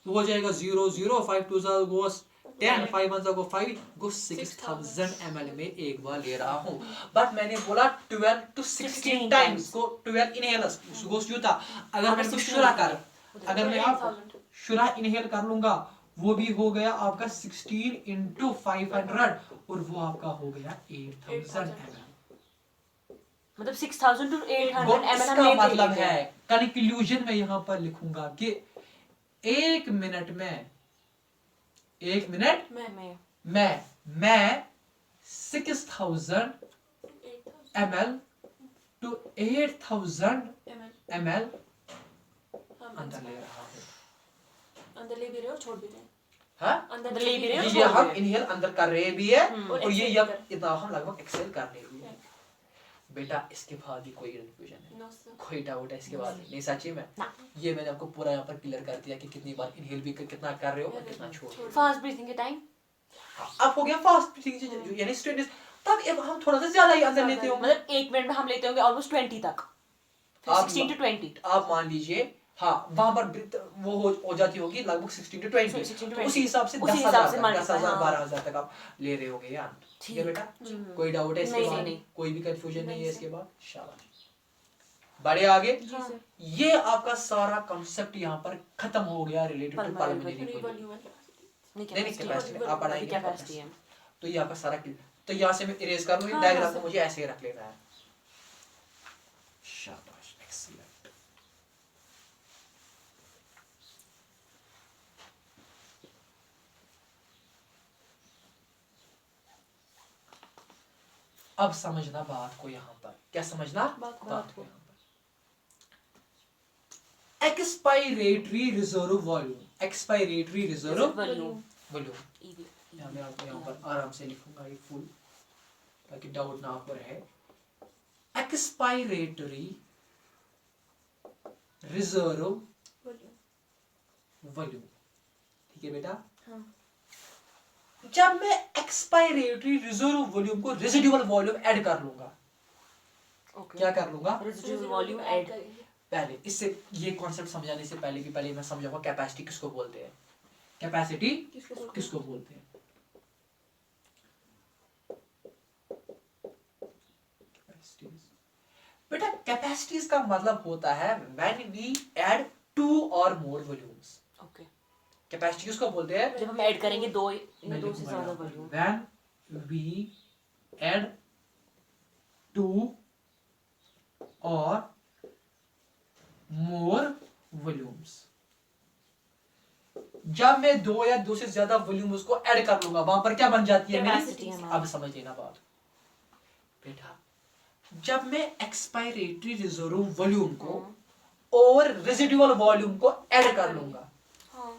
वो हो जाएगा 0 0 5 2 goes 10 5 1 go 5 go 6000 ml में एक बार ले रहा हूँ। बट मैंने बोला 12 to 16 टाइम्स को 12 इनहेलर्स गोस यूं था। अगर मैं शुरा कर, अगर मैं आप शुरा इनहेल कर लूंगा, वो भी हो गया आपका 16 into 500 और वो आपका हो गया 8000 ml। मतलब 6000 to 800 वो ml इसका हम लेते मतलब लेते है, हैं। कंक्लूजन में यहाँ पर लिखूंगा कि 1 मिनट में 1 मिनट मैं 6000 ml to 8000 ml अंदर ले रहा हूँ। अंदर ले भी रहे हो, छोड़ भी रहे हैं। हाँ? अंदर ले भी रहे हो, ये छोड़ हम रहे हैं। इनहेल अंदर कर रहे भी है और और ये exhale अब कर- इतना हम लगभग एक्सेल कर रहे भी है। बेटा इसके बाद भी कोई कंफ्यूजन है, No, sir. कोई डाउट है इसके बाद? नहीं सच्ची में ना। ये मैंने आपको पूरा यहाँ पर क्लियर कर दिया कि कितनी बार इनहेल भी कितना कर रहे हो और कितना छोड़ रहे हो। फास्ट ब्रीथिंग के टाइम अब हो गया फास्ट ब्रीथिंग, यानी स्ट्रेननेस, तब अब हम थोड़ा सा ज्यादा ही अंदर लेते होंगे। मतलब 1 मिनट में हम लेते होंगे ऑलमोस्ट 20 तक, फिर आप 16 to 20 आप मान लीजिए, हाँ वहां पर वो हो जाती होगी लगभग 16 to 20, 16 to तो 20 उसी हिसाब से उसी हिसाब से 10,000 multiply, हाँ। 12,000 तक आप ले रहे होगे यार। ठीक है बेटा, कोई डाउट है इसके नहीं, बाद? नहीं। कोई भी कंफ्यूजन नहीं है नहीं, इसके बाद? शाबाश, बढ़े आगे। जी सर। ये आपका सारा कॉन्सेप्ट यहाँ पर खत्म हो गया related to Pulmonary pulmonary volume. नहीं नहीं नहीं कैपेसिटी में आप पढ़ाएंगे क्या ना कैपेसिटी है। तो ये आपका सारा तो यहाँ से मैं इरेज कर लूँ, हाँ, डायग्राम हाँ, को सर। मुझे ऐसे ही रख लेना है। शाबाश, एक्सीलेंट। अब समझना बात को, यहाँ पर क्या समझना बात को। यहाँ पर expiratory reserve volume, expiratory reserve volume volume. यहाँ मैं आपको यहाँ पर आराम से लिखूंगा ये फुल, ताकि डाउट ना आपको रहे। एक्सपायरेटरी रिजर्व वॉल्यूम, ठीक है बेटा। हाँ। जब मैं एक्सपायरेटरी रिजर्व वॉल्यूम को रेजिडुअल वॉल्यूम ऐड कर लूंगा, ओके क्या कर लूंगा? रेजिडुअल वॉल्यूम ऐड पहले इससे ये कॉन्सेप्ट समझाने से पहले मैं समझाऊंगा कैपेसिटी किसको बोलते हैं। कैपेसिटी किसको बोलते हैं? बेटा कैपेसिटीज का मतलब होता है व्हेन वी ऐड 2 और मोर वॉल्यूम्स। ओके, कैपेसिटी किसको बोलते हैं? जब हम ऐड करेंगे दो या दो से ज्यादा वॉल्यूम। व्हेन वी ऐड 2 और मोर वॉल्यूम्स। जब मैं 2 या 2 से ज्यादा वॉल्यूम्स को ऐड कर लूंगा वहां पर क्या बन जाती है Capacity मेरी? हमारी। अब समझ लेना बात बेटा। जब मैं एक्सपायरेटरी रिजर्व वॉल्यूम को और रेसिडुअल वॉल्यूम को ऐड कर लूंगा, हाँ,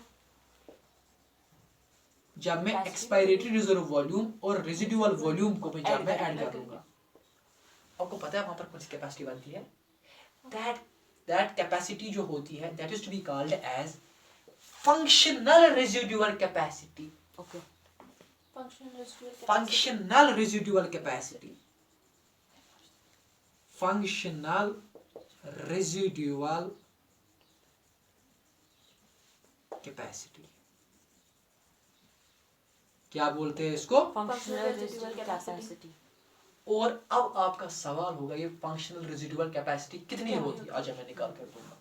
जब मैं Capacity एक्सपायरेटरी रिजर्व वॉल्यूम और रेसिडुअल वॉल्यूम को मैं जब मैं ऐड कर लूंगा, आपको पता है वहां पर कौन सी कैपेसिटी बनती है? दैट कैपेसिटी जो होती है that is to be called as functional residual capacity. Okay, functional residual capacity. Functional residual capacity क्या बोलते हैं इसको? Functional residual capacity. और अब आपका सवाल होगा ये फंक्शनल रेसिडुअल कैपेसिटी कितनी होती है? आज मैं निकाल कर दूंगा।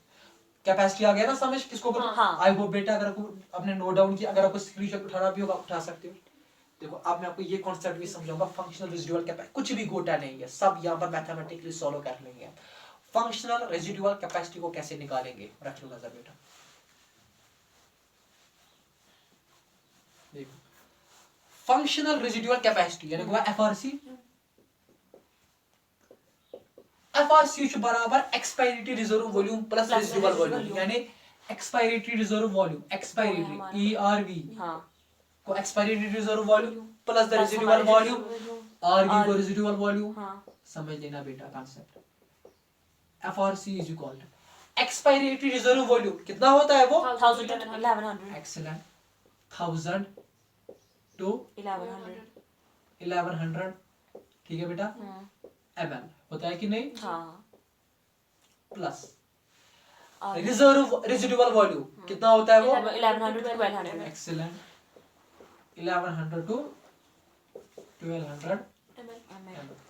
कैपेसिटी आ गया ना समझ किसको? हाँ। आई होप बेटा अगर आपको आपने नोट डाउन किया, अगर आपको स्क्रीनशॉट उठाना भी होगा उठा सकते हो। देखो अब मैं आपको ये कॉन्सेप्ट भी समझाऊंगा। फंक्शनल रेसिडुअल कैपेसिटी कुछ भी गोटा नहीं है, सब यहाँ पर मैथमेटिकली सॉल्व कर लेंगे। फंक्शनल रेसिडुअल कैपेसिटी को कैसे निकालेंगे रख लो नजर बेटा। देखो फंक्शनल रेसिडुअल कैपेसिटी यानी कि एफआरसी। एफआरसी बराबर expiratory reserve volume plus residual volume, यानी expiratory reserve volume, expiratory ERV हाँ, को expiratory reserve volume plus the residual volume, RV को रेसिडुअल वॉल्यूम। हाँ, समझ लेना बेटा concept. FRC is equal to expiratory reserve volume कितना होता है वो? 1000 to 1100। एक्सीलेंट। 1000 to 1100 ठीक है बेटा। ml होता है कि नहीं? हाँ, प्लस रिजर्व रेसिडुअल वॉल्यूम कितना होता है वो? 1100 to 1200। एक्सीलेंट। 1100 to 1200 ml।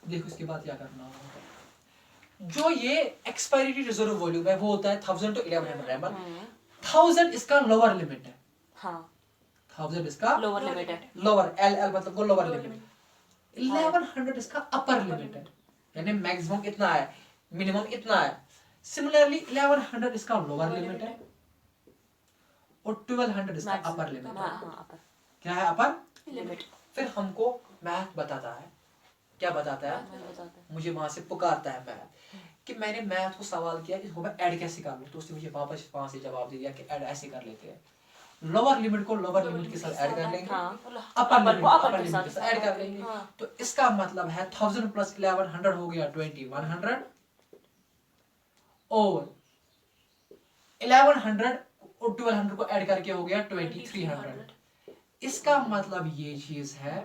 देखो इसके बाद क्या करना होगा। जो ये एक्सपायरेटरी रिजर्व वॉल्यूम है वो होता है 1000 to 1100 ml। 1000 इसका लोअर लिमिट है। हाँ, 1000 इसका लोअर लिमिट है। लोअर एल एल मतलब को लोअर लिमिट। 1100 इसका अपर लिमिट है, यानी मैक्सिमम इतना है, मिनिमम इतना है। सिमिलरली 1100 इसका लोअर लिमिट है और 1200 इसका अपर लिमिट है। हाँ, अपर क्या है अपर लिमिट। फिर हमको मैथ बताता है, क्या बताता है? मुझे वहां से पुकारता है मैथ कि मैंने मैथ को सवाल किया इसको मैं ऐड कैसे कर लूं, तो उसने मुझे वापस वहां से जवाब दे दिया कि ऐड ऐसे कर लेते हैं। लोअर लिमिट को लोअर लिमिट के साथ ऐड कर लेंगे, अपर लिमिट को अपर लिमिट के साथ ऐड कर लेंगे। तो इसका मतलब है 1000 प्लस 1100 हो गया 2100 और 1100 और 1200 को ऐड करके हो गया 2300। इसका मतलब ये चीज है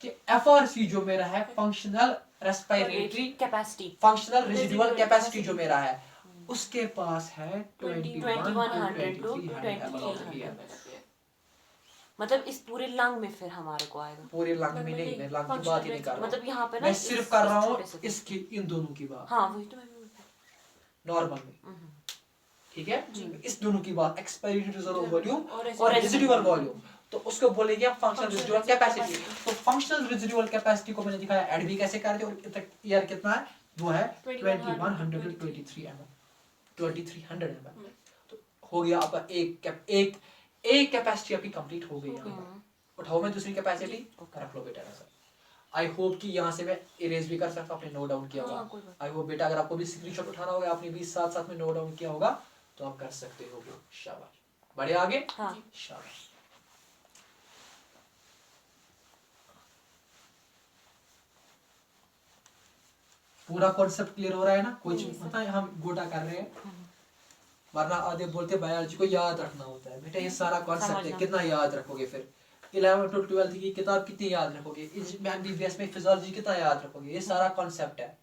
कि एफआरसी जो मेरा है functional respiratory capacity, functional residual capacity जो मेरा है उसके पास है 2100 to 2300। मतलब इस पूरे लंग में फिर हमारे को आएगा। पूरे लंग में नहीं, मैं लंग की बात ही नहीं कर रहा मतलब यहाँ पे ना मैं सिर्फ कर रहा हूँ छोटे से- इसकी इन दोनों की बात हाँ, वही तो मैं भी बोलती नॉर्मल में। ठीक है, इस दोनों की बात एक्सपायरेटरी रिजर्व वॉल्यूम और और रेसिडुअल वॉल्यूम, तो उसको बोलेंगे हम फंक्शनल रेसिडुअल कैपेसिटी। तो फंक्शनल रेसिडुअल कैपेसिटी को मैंने दिखाया ऐड भी कैसे करते हैं और ईयर कितना है वो है 2100 to 2300 ml। तो हो गया आपका एक कैपेसिटी आपकी कंप्लीट हो गई है। उठाओ मैं दूसरी कैपेसिटी रख लो बेटा ऐसा। आई होप कि यहाँ से मैं इरेज भी कर सकता हूँ, आपने नोट डाउन किया होगा। आई होप बेटा अगर आपको भी स्क्रीनशॉट उठाना होगा आपने भी साथ साथ में नोट डाउन किया होगा तो आप कर सकते हो। शाबाश, बढ़े आगे। हाँ। शाबाश। पूरा कॉन्सेप्ट क्लियर हो रहा है ना? कोई पता है हम गोटा कर रहे हैं, वरना आधे बोलते बायोलॉजी को याद रखना होता है। बेटा ये सारा कॉन्सेप्ट है, कितना याद रखोगे? फिर 11 to 12 की किताब कितनी याद रखोगे? एमबीबीएस में फिजियोलॉजी कितना याद रखोगे? ये सारा कॉन्सेप्ट है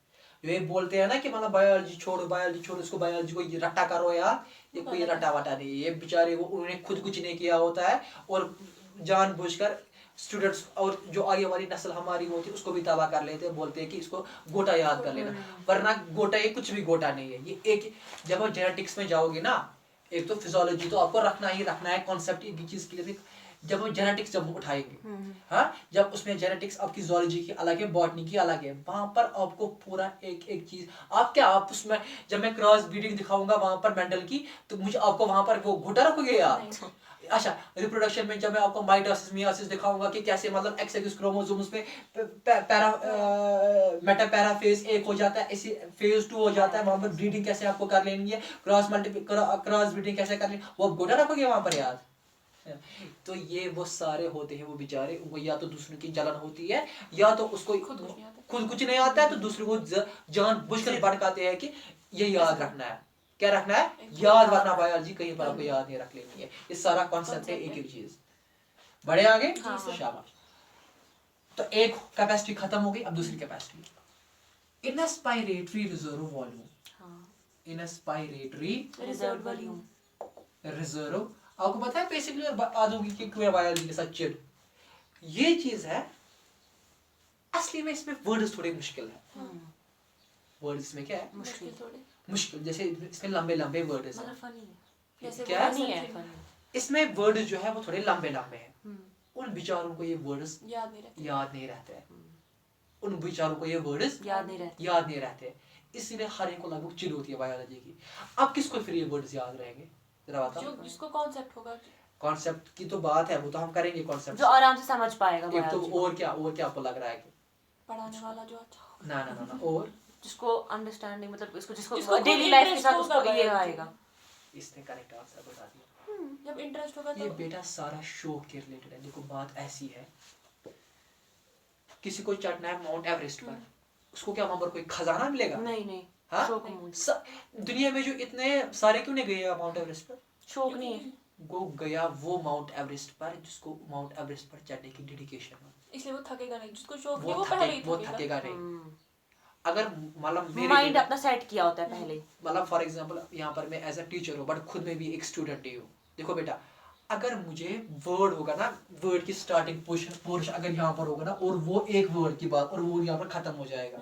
ये बोलते हैं ना कि मतलब बायोलॉजी छोड़ो, इसको बायोलॉजी को ये रट्टा करो यार, ये कोई रट्टा वटा नहीं है। ये बेचारे वो उन्होंने खुद कुछ नहीं किया होता है और जानबूझकर स्टूडेंट्स और जो आगे वाली नस्ल हमारी वो थी उसको भी तबाह कर लेते हैं, बोलते हैं कि इसको गोटा याद कर लेना, वरना गोटा ये कुछ भी गोटा नहीं है। ये एक जब आप जेनेटिक्स में जाओगे ना, एक तो फिजियोलॉजी तो आपको रखना ही रखना है, कॉन्सेप्ट एक चीज के लिए जब हम जेनेटिक्स जब उठाएंगे, हाँ, जब उसमें जेनेटिक्स आपकी जोलॉजी की अलग है, बॉटनी की अलग है, वहां पर आपको पूरा एक एक चीज आप उसमें जब मैं क्रॉस ब्रीडिंग दिखाऊंगा वहां पर मेंडल की, तो मुझे आपको वहां पर वो घुटा रखोगे यार। अच्छा, रिप्रोडक्शन में जब मैं आपको माइटोसिस मियोसिस दिखाऊंगा कि कैसे मतलब एक्स एक्स क्रोमोसोम्स पे पैरा मेटापैराफेज 1 हो जाता है, ऐसे फेज 2 हो जाता है, वहां पर ब्रीडिंग कैसे आपको कर लेनी है, क्रॉस ब्रीडिंग कैसे करनी है, वो आप गोटा रखोगे वहां पर यार। तो ये वो सारे होते हैं वो बेचारे, उनको या तो दूसरों की जलन होती है या तो उसको खुद कुछ नहीं आता है, तो दूसरों को जानबूझकर भड़काते हैं कि ये याद रखना है, क्या रखना है, याद, वरना बायोलॉजी कहीं पर आपको याद नहीं रख लेनी है। ये सारा कॉन्सेप्ट है, एक एक चीज। बढ़े आगे, शाबाश। तो एक कैपेसिटी खत्म हो गई, अब दूसरी कैपेसिटी, इनस्पायरेटरी रिजर्व वॉल्यूम। इनस्पायरेटरी रिजर्व, आपको पता है बेसिकली आदमी की क्यों बायोलॉजी के साथ चिड़, ये चीज है असली में। इसमें वर्ड्स थोड़े मुश्किल है, वर्ड्स इसमें क्या है, मुश्किल थोड़े मुश्किल, जैसे इसमें लंबे लंबे वर्ड्स हैं, जैसे क्या है? funny है, इसमें वर्ड जो है वो थोड़े लंबे लंबे हैं, उन बेचारों को ये वर्ड्स याद नहीं रहते, उन बेचारों को ये वर्ड्स याद नहीं रहते, इसलिए हर एक को लगभग चिड़ होती है बायोलॉजी की। अब किसको फिर ये वर्ड्स याद रहेंगे, जरा बताओ। जो जिसको कॉन्सेप्ट होगा, कॉन्सेप्ट की तो बात है, वो तो हम करेंगे कॉन्सेप्ट, जो आराम से समझ पाएगा एक तो biology को। और क्या आपको लग रहा है कि पढ़ाने वाला जो अच्छा होगा, ना और जिसको अंडरस्टैंडिंग, मतलब जिसको जिसको डेली खुद लाइफ के interest साथ होगा उसको ये biology आएगा। इसने करेक्ट आंसर बता दिया। जब इंटरेस्ट होगा ये तो बेटा सारा शौक के रिलेटेड है। देखो बात ऐसी है, किसी को चढ़ना है माउंट एवरेस्ट पर, उसको क्या वहां पर कोई खजाना मिलेगा? नहीं, हाँ? शौक नहीं, दुनिया में जो इतने सारे क्यों नहीं गए माउंट एवरेस्ट पर? शौक नहीं है। वो गया वो माउंट एवरेस्ट पर जिसको माउंट एवरेस्ट पर चढ़ने की डेडिकेशन हो, इसलिए वो थकेगा नहीं, जिसको शौक नहीं वो पहले ही वो थकेगा। थकेगा नहीं। अगर मतलब मेरे माइंड अपना सेट किया होता है पहले ही। मतलब फॉर एग्जांपल यहाँ पर मैं एज अ टीचर हूँ बट खुद में भी एक स्टूडेंट ही हूँ। देखो बेटा, अगर मुझे वर्ड होगा ना, वर्ड की स्टार्टिंग पोर्शन अगर यहाँ पर होगा ना, और वो एक वर्ड की बात और वो यहाँ पर खत्म हो जाएगा,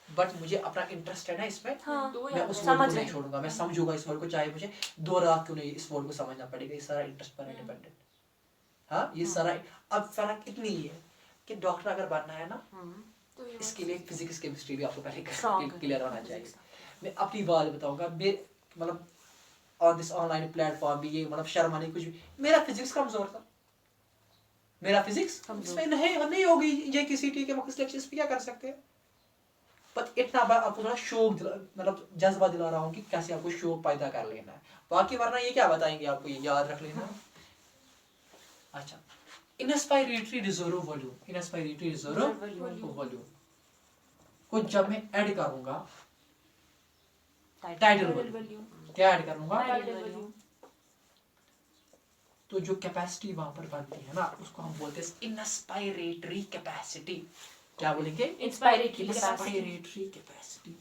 बट मुझे अपना इंटरेस्ट है ना इसमें, हाँ, तो वो मैं याद उस रहेगा। वर्ड को नहीं छोड़ूंगा, मैं समझूंगा इस वर्ड को, चाहे मुझे 2 रात क्यों नहीं इस वर्ड को समझना पड़ेगा। ये सारा इंटरेस्ट पर है डिपेंडेंट। हाँ, ये सारा। अब फर्क इतनी ही है कि डॉक्टर अगर बनना है ना, तो ये इसके लिए फिजिक्स केमिस्ट्री भी आपको पहले Strong क्लियर होना चाहिए। मैं अपनी बात बताऊंगा, मतलब ऑन दिस ऑनलाइन प्लेटफॉर्म भी ये मतलब शर्मा नहीं कुछ भी, मेरा फिजिक्स कमजोर था, मेरा फिजिक्स इसमें नहीं होगी ये किसी टी के मौके लेक्चर्स पे क्या कर सकते हैं। पर इतना आपको थोड़ा शौक मतलब जज्बा दिला रहा हूँ कि कैसे आपको शौक पैदा कर लेना है, बाकी वरना ये क्या बताएंगे आपको, ये याद रख लेना। अच्छा, इनस्पायरेटरी रिजर्व वॉल्यूम, इनस्पायरेटरी रिजर्व वॉल्यूम को जब मैं ऐड करूंगा टाइडल वॉल्यूम, क्या ऐड करूंगा, तो जो कैपेसिटी वहां पर बनती है ना उसको हम बोलते हैं इनस्पायरेटरी कैपेसिटी। क्या बोलेंगे, इंस्पायरेटरी कैपेसिटी।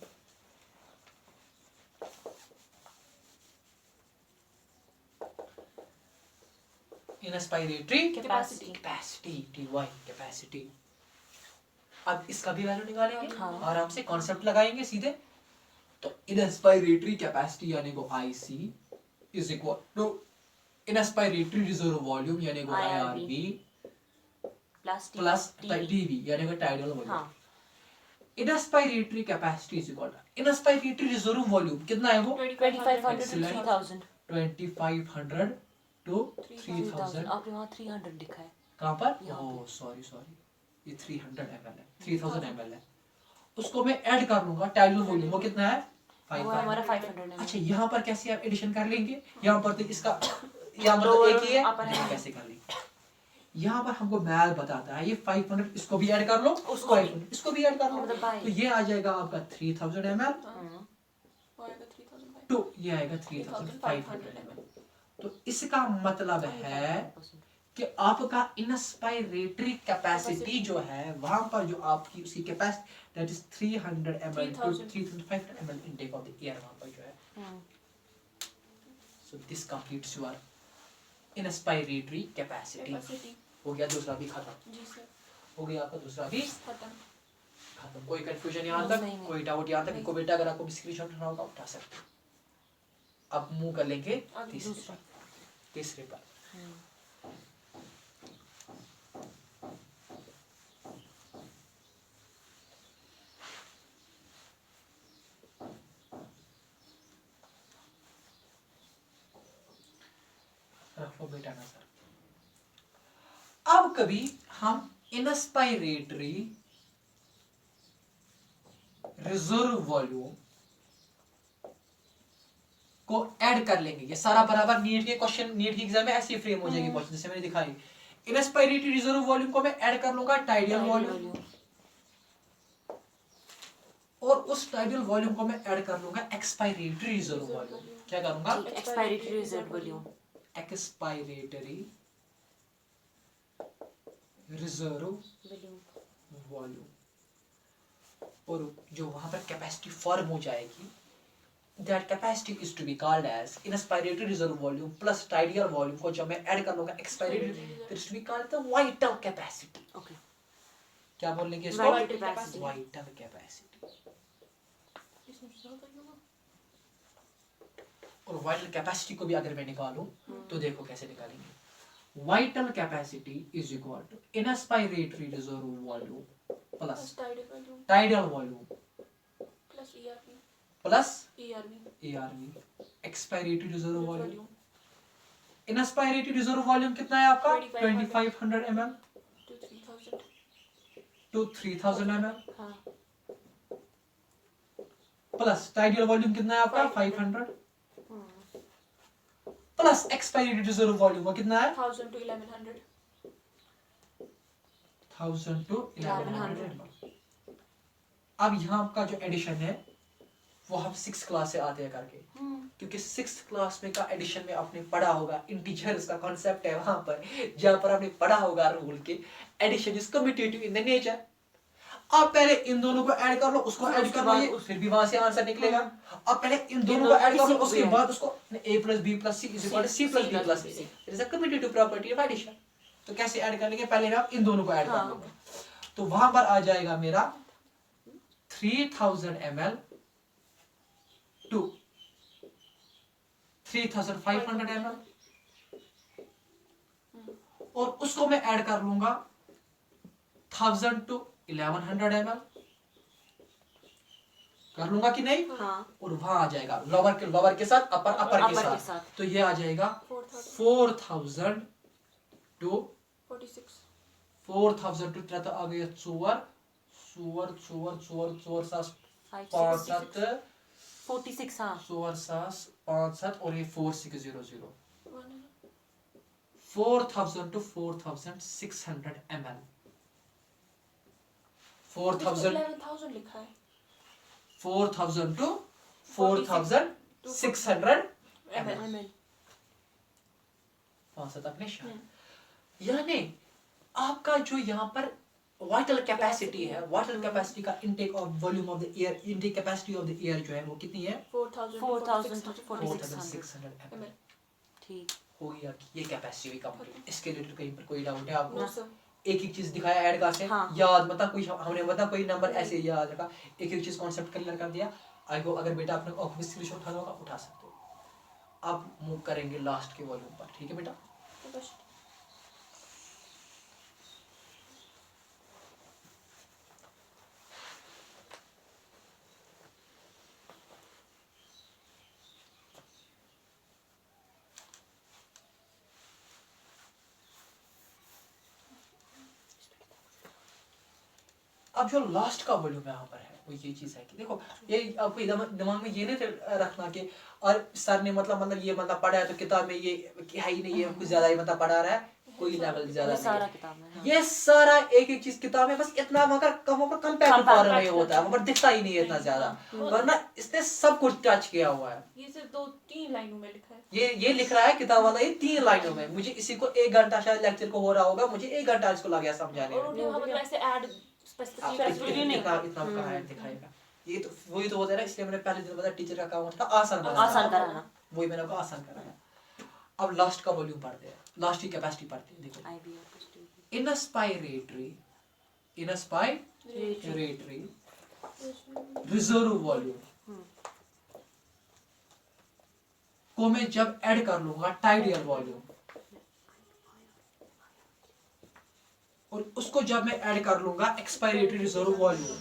इनस्पायरेटरी कैपेसिटी टी-वाई कैपेसिटी। अब इसका भी वैल्यू निकालेंगे, हाँ। आराम से कॉन्सेप्ट लगाएंगे सीधे। तो इनस्पायरेटरी कैपेसिटी यानी को IC is equal to inspiratory reserve volume यानी को IRV प्लस TV यानी को tidal volume. Inspiratory capacity is equal to inspiratory reserve volume कितना है वो 2500 to 3000। 2500 to 3000। आपने वहाँ 300 लिखा है। कहाँ पर, ओह सॉरी ये 300 ml है, 3000 ml है। उसको मैं ऐड कर लूंगा टाइडल वॉल्यूम, वो कितना है वो हमारा 500 है। अच्छा, यहाँ पर कैसे आप एडिशन कर लेंगे, यहाँ पर तो इसका यहाँ पर तो एक ही है, कैसे कर लेंगे। यहाँ पर हमको मैथ बताता है ये 500, इसको भी ऐड कर लो, उसको इसको भी ऐड कर लो, तो ये आ जाएगा आपका 3000 ml तो ये आएगा 3500 ml। तो इसका मतलब है कि आपका इंस्पायरेटरी कैपेसिटी जो है वहां पर जो आपकी उसकी capacity that is 300 ml to 3500 ml intake of the air वहां पर जो है. So this completes your inspiratory capacity. Capacity हो गया दूसरा भी खत्म. जी सर हो गया आपका दूसरा भी खत्म. खत्म. कोई कंफ्यूजन यहाँ तक, नहीं, नहीं. कोई डाउट यहाँ तक? को बेटा अगर आपको स्क्रीनशॉट उठाना होगा उठा सकते हो. अब मूव कर लेंगे आगे तीसरे दूसरा. पर. तीसरे पर रख लो बेटा नजर. अब कभी हम इंस्पायरेटरी रिजर्व वॉल्यूम को ऐड कर लेंगे. ये सारा बराबर नीट के क्वेश्चन, नीट के एग्जाम में ऐसी फ्रेम हो जाएगी क्वेश्चन जैसे मैंने दिखाई. इंस्पायरेटरी रिजर्व वॉल्यूम को मैं ऐड कर लूंगा टाइडियल वॉल्यूम, और उस टाइडियल वॉल्यूम को मैं ऐड कर लूंगा एक्सपायरेटरी रिजर्व वॉल्यूम. क्या करूंगा? Expiratory reserve volume. Expiratory reserve volume. और जो वहां पर कैपेसिटी फॉर्म हो जाएगी, that capacity is to be called as inspiratory reserve volume plus tidal volume को जब मैं ऐड कर लूंगा expiratory, that is to be called the vital capacity. Okay. क्या बोल लेंगे इसको? Vital capacity. vital capacity. और vital capacity को भी अगर मैं निकालूं तो देखो कैसे निकालेंगे. vital capacity is equal to inspiratory reserve volume plus tidal volume plus ERV plus ERV ARV expiratory reserve volume. inspiratory reserve volume कितना है आपका? 2500 ml to 3000 to 3000 ml हाँ. plus tidal volume कितना है आपका? 500 plus expiratory reserve volume वो कितना है? 1000 to 1100 1000 to 1100 1100. ml. अब यहाँ आपका जो एडिशन है वो हम 6th क्लास से आते हैं करके, क्योंकि 6th क्लास में का एडिशन में आपने पढ़ा होगा इंटीजर्स का कॉन्सेप्ट है वहां पर, जहां पर आपने पढ़ा होगा रूल के addition is commutative in the nature. आप पहले इन दोनों को ऐड कर लो, उसको ऐड कर लो, ये फिर भी वहां से आंसर निकलेगा. आप पहले इन दोनों को ऐड कर लो, उसके बाद उसको a plus b plus c is equal to c plus b plus a. It is a commutative property of addition. तो कैसे ऐड कर लेंगे? पहले आप इन दोनों को ऐड कर लेंगे. तो वहां पर आ जाएगा मेरा 3000 ml to 3500 ml, और उसको मैं ऐड कर लूंगा 1000 to 1100 ml. कर लूंगा कि नहीं? हाँ. और वहां आ जाएगा लोअर के साथ अपर के साथ. तो ये आ जाएगा 4000 to 46 4000 to क्या तो आ गया 4 सास 5 7 46 हाँ. 4 सास 5 7 और ये 4600 100 4000 to 4600 ml. 4000 11,000 लिखा है 4000 to 4600 ml. ml. 5 7 अपने शान. यानी आपका जो यहाँ पर वाइटल कैपेसिटी है, वाइटल कैपेसिटी का intake of volume of the air, intake capacity of the air जो है वो कितनी है? 4000 to 4600 ml. ठीक. हो गया. ये कैपेसिटी भी कंप्लीट. इसके रिलेटेड कहीं पर कोई डाउट है आपको? नो सर एक एक चीज दिखाया ऐड का से. हाँ. याद मतलब कोई हमने मतलब कोई नंबर ऐसे याद रखा, एक एक चीज कॉन्सेप्ट क्लियर कर दिया. आगे अगर बेटा आपने ऑफिस स्क्रीनशॉट उठाना होगा उठा सकते हो. अब मूव करेंगे लास्ट के वॉल्यूम पर. ठीक है बेटा? बस अब जो लास्ट का वॉल्यूम यहाँ पर है वो ये चीज है कि देखो, ये आपको दिमाग में ये नहीं रखना कि और सर ने मतलब ये मतलब पढ़ा है तो किताब में ये है ही नहीं है, कुछ ज्यादा ही मतलब पढ़ा रहा है. कोई लेवल ज्यादा ये नहीं सारा है। किताब है, हाँ। ये सारा एक एक चीज किताब है, बस इतना वहां पर कंपैक्ट फॉर्म में होता है, वहां पर दिखता ही नहीं है इतना ज्यादा, वरना इसने सब कुछ टच किया हुआ है। ये सिर्फ 2-3 लाइनों में लिखा है। ये लिख रहा है किताब वाला ये 3 लाइनों में, मुझे इसी को 1 घंटा शायद लेक्चर को हो रहा होगा, मुझे 1 घंटा इसको लग गया समझाने और में। उन्हें वहाँ मतलब ऐसे ऐड स्पेसिफिकली नहीं इतना इतना कहा है दिखाएगा, ये तो वही तो होता है ना, इसलिए मैंने पहले दिन बताया टीचर का काम होता है आसान बनाना, आसान कराना। वही मैंने आपको आसान कराया। अब लास्ट का वॉल्यूम पढ़ते हैं, लास्ट की कैपेसिटी पढ़ते हैं। देखो, इन अ स्पायरेटरी रिजर्व वॉल्यूम को मैं जब ऐड कर लूंगा टाइडियल वॉल्यूम, और उसको जब मैं ऐड कर लूंगा एक्सपायरेटरी रिजर्व वॉल्यूम,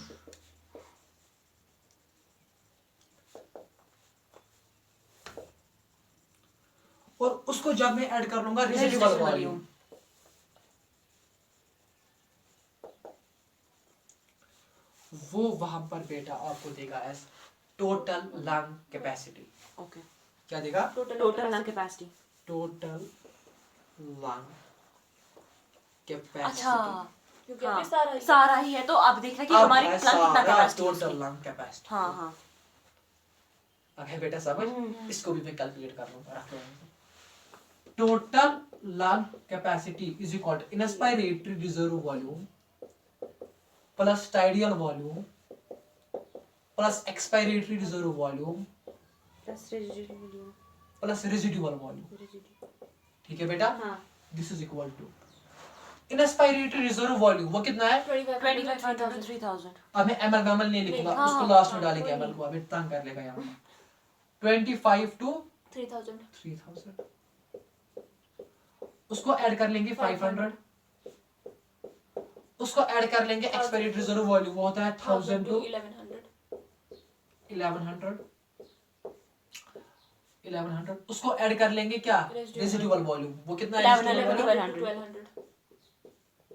और उसको जब मैं ऐड कर लूंगा रेसिडुअल वॉल्यूम, वो वहां पर बेटा आपको देगा as total lung capacity. Okay, क्या देगा? Total lung capacity. Total lung capacity. अच्छा, क्योंकि हाँ, अभी सारा ही सारा ही है, तो अब देख रहा है कि हमारी लंग कितना कैपेसिटी है टोटल उसकी। Lung capacity. हाँ हाँ, अब है बेटा समझ, इसको भी मैं कैलकुलेट कर लूंगा, रख लो। Total lung capacity is equal to inspiratory reserve volume plus tidal volume plus expiratory reserve volume plus residual volume. ठीक है बेटा, हाँ। This is equal to inspiratory reserve volume, वो कितना है? 2500 to 3000। अब मैं एमएल वेमएल नहीं लिखूंगा, हाँ, उसको हाँ, लास्ट में हाँ, डालेंगे, कोई एमएल नहीं। को अभी तंग कर लेगा यहाँ। 25 to 3000 उसको ऐड कर लेंगे 500, उसको ऐड कर लेंगे एक्सपायरेटरी रिजर्व वॉल्यूम, वो होता है 1000 to 1100, उसको ऐड कर लेंगे क्या? रेसिडुअल वॉल्यूम, वो कितना है? 1100 to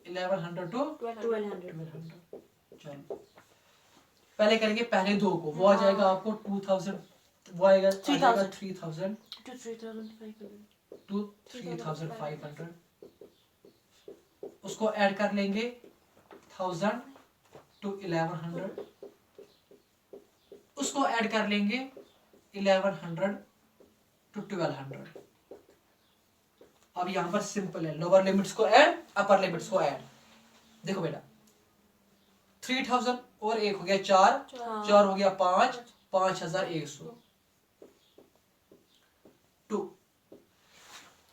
1100 to 1200। 1200। चलो पहले करेंगे पहले दो को, वो आ जाएगा आपको 2000, वो आएगा 3000 to 3500। to 3500, उसको ऐड कर लेंगे 1000 to 1100, उसको ऐड कर लेंगे 1100 to 1200। अब यहाँ पर सिंपल है, लोअर लिमिट्स को ऐड, अपर लिमिट्स को ऐड। देखो बेटा 3000 और एक हो गया 4, 4 हो गया 5, 5100 टू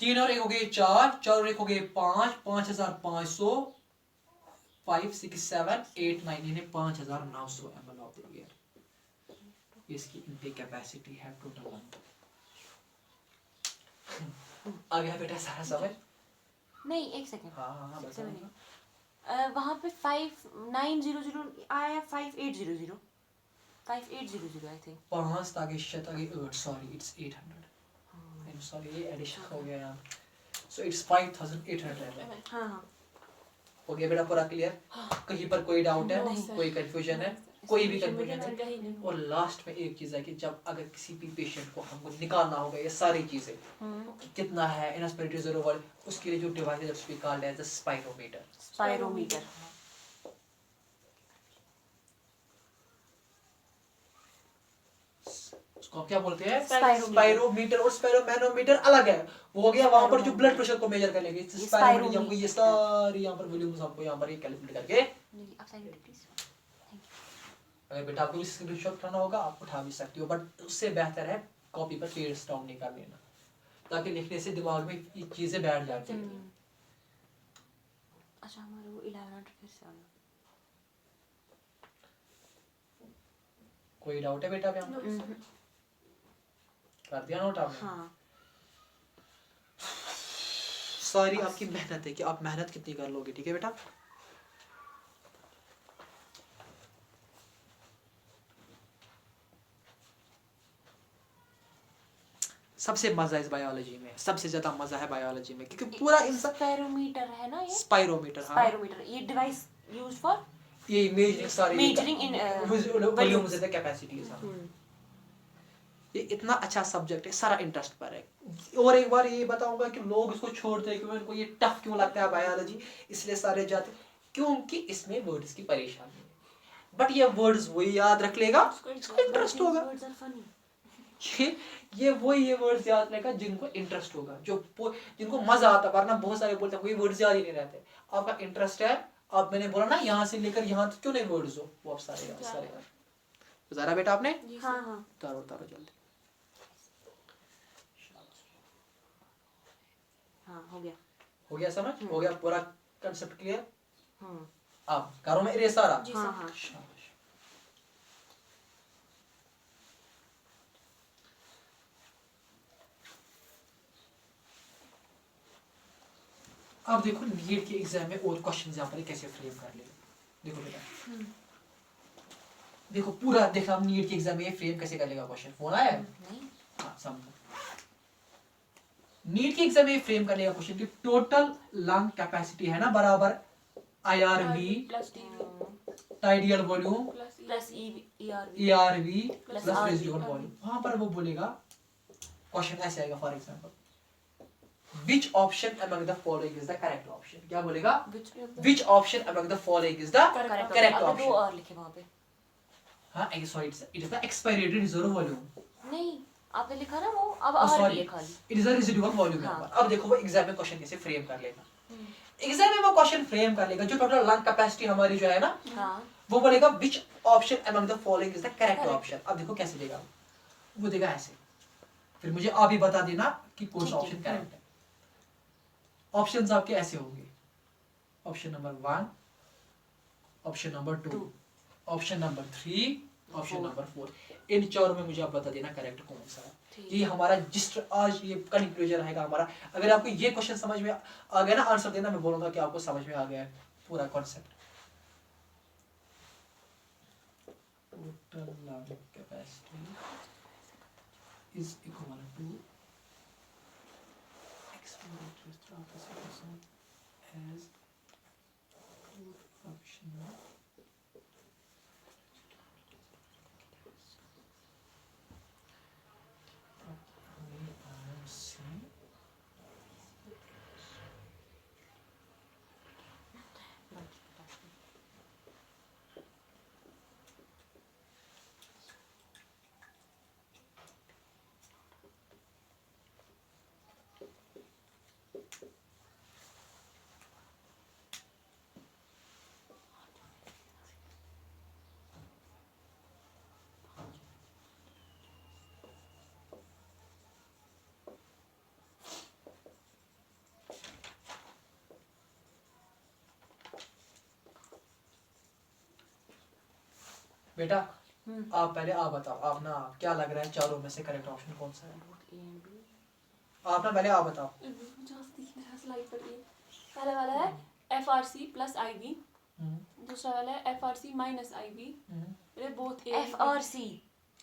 3 और एक हो गए 4, 4 और एक हो गए 5, 5500 5 6 7 8 9, इन्हें 5900 ml ऑफ द एयर, इसकी इनटेक कैपेसिटी है टोटल लंग। आ गया बेटा सारा समझ? नहीं, एक सेकंड। हाँ हाँ हाँ सबसे बताओ। पहले वहाँ पे 5900 आया, 5800 आई थिंक। 5 ताकि शत आगे 8, sorry it's 800, I am sorry ये एडिशन हो गया यहाँ, सो इट्स 5800 ml। हाँ हाँ, हो गया बेटा पूरा क्लियर? कहीं पर कोई डाउट है? नहीं, कोई कंफ्यूजन है? कोई भी मुझे कंफ्यूजन है? कहीं नहीं। और लास्ट में एक चीज है कि जब अगर किसी भी पेशेंट को हमको निकालना होगा ये सारी चीजें कि कितना है इंस्पायरेटरी रिजर्व वॉल्यूम, उसके लिए जो डिवाइस है that's we called as the spirometer. Spirometer. उसको क्या बोलते हैं? स्पाइरोमीटर। स्पाइरोमीटर और स्पाइरोमैनोमीटर अलग है। वो हो गया वहां पर जो ब्लड प्रेशर को मेजर करेंगे, स्पाइरोमीटर हमको ये सारी यहाँ पर वॉल्यूम्स हमको यहाँ पर ये कैलकुलेट करके, आप साइड प्लीज। अगर बेटा आपको स्क्रीनशॉट करना होगा आप उठा भी सकती हो, बट उससे बेहतर है कॉपी पर पेस्ट डाउन नहीं कर लेना, ताकि लिखने से दिमाग में ये चीजें बैठ जाती हैं। अच्छा, हमारा वो 1100 फिर से आ गया। कोई डाउट है बेटा पे? कर दिया नोट आपने? हाँ, सारी आपकी मेहनत है कि आप मेहनत कितनी कर लोगे। ठीक है बेटा? सबसे मजा इस बायोलॉजी में, सबसे ज्यादा मजा है बायोलॉजी में, क्योंकि पूरा इंसान स्पायरोमीटर है ना ये? स्पाइरोमीटर, हाँ स्पायरोमीटर ये डिवाइस यूज फॉर ये मेजरिंग सारी measuring in volumes and capacities. हाँ ये इतना अच्छा सब्जेक्ट है, सारा इंटरेस्ट पर है। और एक बार ये बताऊंगा कि लोग इसको छोड़ते हैं, क्योंकि उनको ये टफ क्यों लगता है बायोलॉजी, इसलिए सारे जाते, क्योंकि इसमें वर्ड्स की परेशानी है। बट ये वर्ड्स वही याद रख लेगा, इसको इंटरेस्ट होगा। Words are funny. ये वही वर्ड्स याद रखेगा जिनको इंटरेस्ट होगा, जिनको मजा आता है। वरना बहुत सारे बोलते हैं वही वर्ड्स याद ही नहीं रहते। आपका इंटरेस्ट है, अब मैंने बोला ना यहाँ से लेकर यहाँ तक क्यों नहीं वर्ड्स हो, वो आप सारे याद। गुजारा बेटा आपने? हाँ हाँ उतारो उतारो जल्दी। हाँ हो गया। हो गया समझ? हो गया पूरा कंसेप्ट क्लियर? हम्म अब करो मैं इरेज सारा। जी हाँ सर। हाँ शाबाश। अब देखो नीट के एग्जाम में और क्वेश्चन यहाँ पर कैसे फ्रेम कर ले। देखो बेटा, देखो पूरा देखा हम नीट के एग्जाम में ये फ्रेम कैसे कर लेगा क्वेश्चन। फोन आया है? नहीं हाँ समझो। नीट के एग्जाम में ये फ्रेम कर लेगा क्वेश्चन कि टोटल लंग कैपेसिटी है ना बराबर IRV plus TV tidal volume plus plus ERV ERV Plus plus RV, residual volume. वहां पर वो बोलेगा, क्वेश्चन ऐसे आएगा for example, which option among the following is the correct option। क्या बोलेगा? which option among the following is the correct correct अगर दो option। और लिखे वहाँ पे। हाँ sorry, it is the expired reserve volume। नहीं आपने लिखा ना वो, अब Oh, RV sorry, है खाली। it is the residual volume हाँ। number। अब देखो वो एग्जाम में क्वेश्चन कैसे फ्रेम कर लेगा। एग्जाम में वो क्वेश्चन फ्रेम कर लेगा जो टोटल लंग कैपेसिटी हमारी जो है ना, हाँ वो बोलेगा which option among the following is the correct option। अब देखो कैसे देगा, वो देगा ऐसे, फिर मुझे आप ही बता देना कि कौन सा ठीक है। ऑप्शन करेक्ट है। ऑप्शंस आपके ऐसे होंगे, option number 1, option number 2, option number 3, option number 4। इन चारों में मुझे आप बता देना करेक्ट कौन सा है। ठीक ये हमारा जिस आज ये कंक्लूजन रहेगा हमारा। अगर आपको ये क्वेश्चन समझ में आ गया ना, आंसर देना, मैं बोलूंगा कि आपको समझ में आ गया है पूरा concept. Total lung capacity is equal to expiratory capacity as functional बेटा आप पहले आप बताओ, आप ना क्या लग रहा है चारों में से करेक्ट ऑप्शन कौन सा है? आप ना पहले आप बताओ। पहले वाला है FRC प्लस IV, दूसरा वाला है FRC माइनस IV, ये बोथ FRC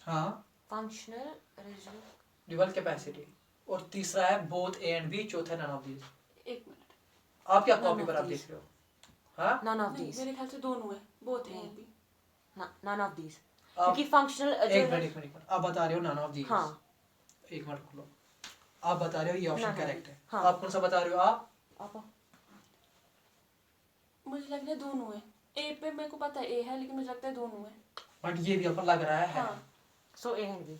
हाँ फंक्शनल रेजिडुअल। ड्यूअल कैपेसिटी, और तीसरा है बोथ A एंड B, चौथा नन ऑफ दीज। एक मिनट, आप क्या None कॉपी of पर आप these. देख रहे हो? हाँ नन ऑफ नहीं दीज, मेरे ख्याल से दोनों है, both A and B। None of these, आप क्योंकि फंक्शनल एक मिनट एक मिनट, आप बता रहे हो नन ऑफ दीज। हाँ एक मिनट खुलो, आप बता रहे हो ये ऑप्शन None of करेक्ट है। these, हाँ। आप कौन सा बता रहे हो? आप मुझे लग रहा है दोनों है। A पे मेरे को पता है A है, लेकिन मुझे लगता है दोनों है। बट ये भी आपको लग रहा है हाँ। So A and B.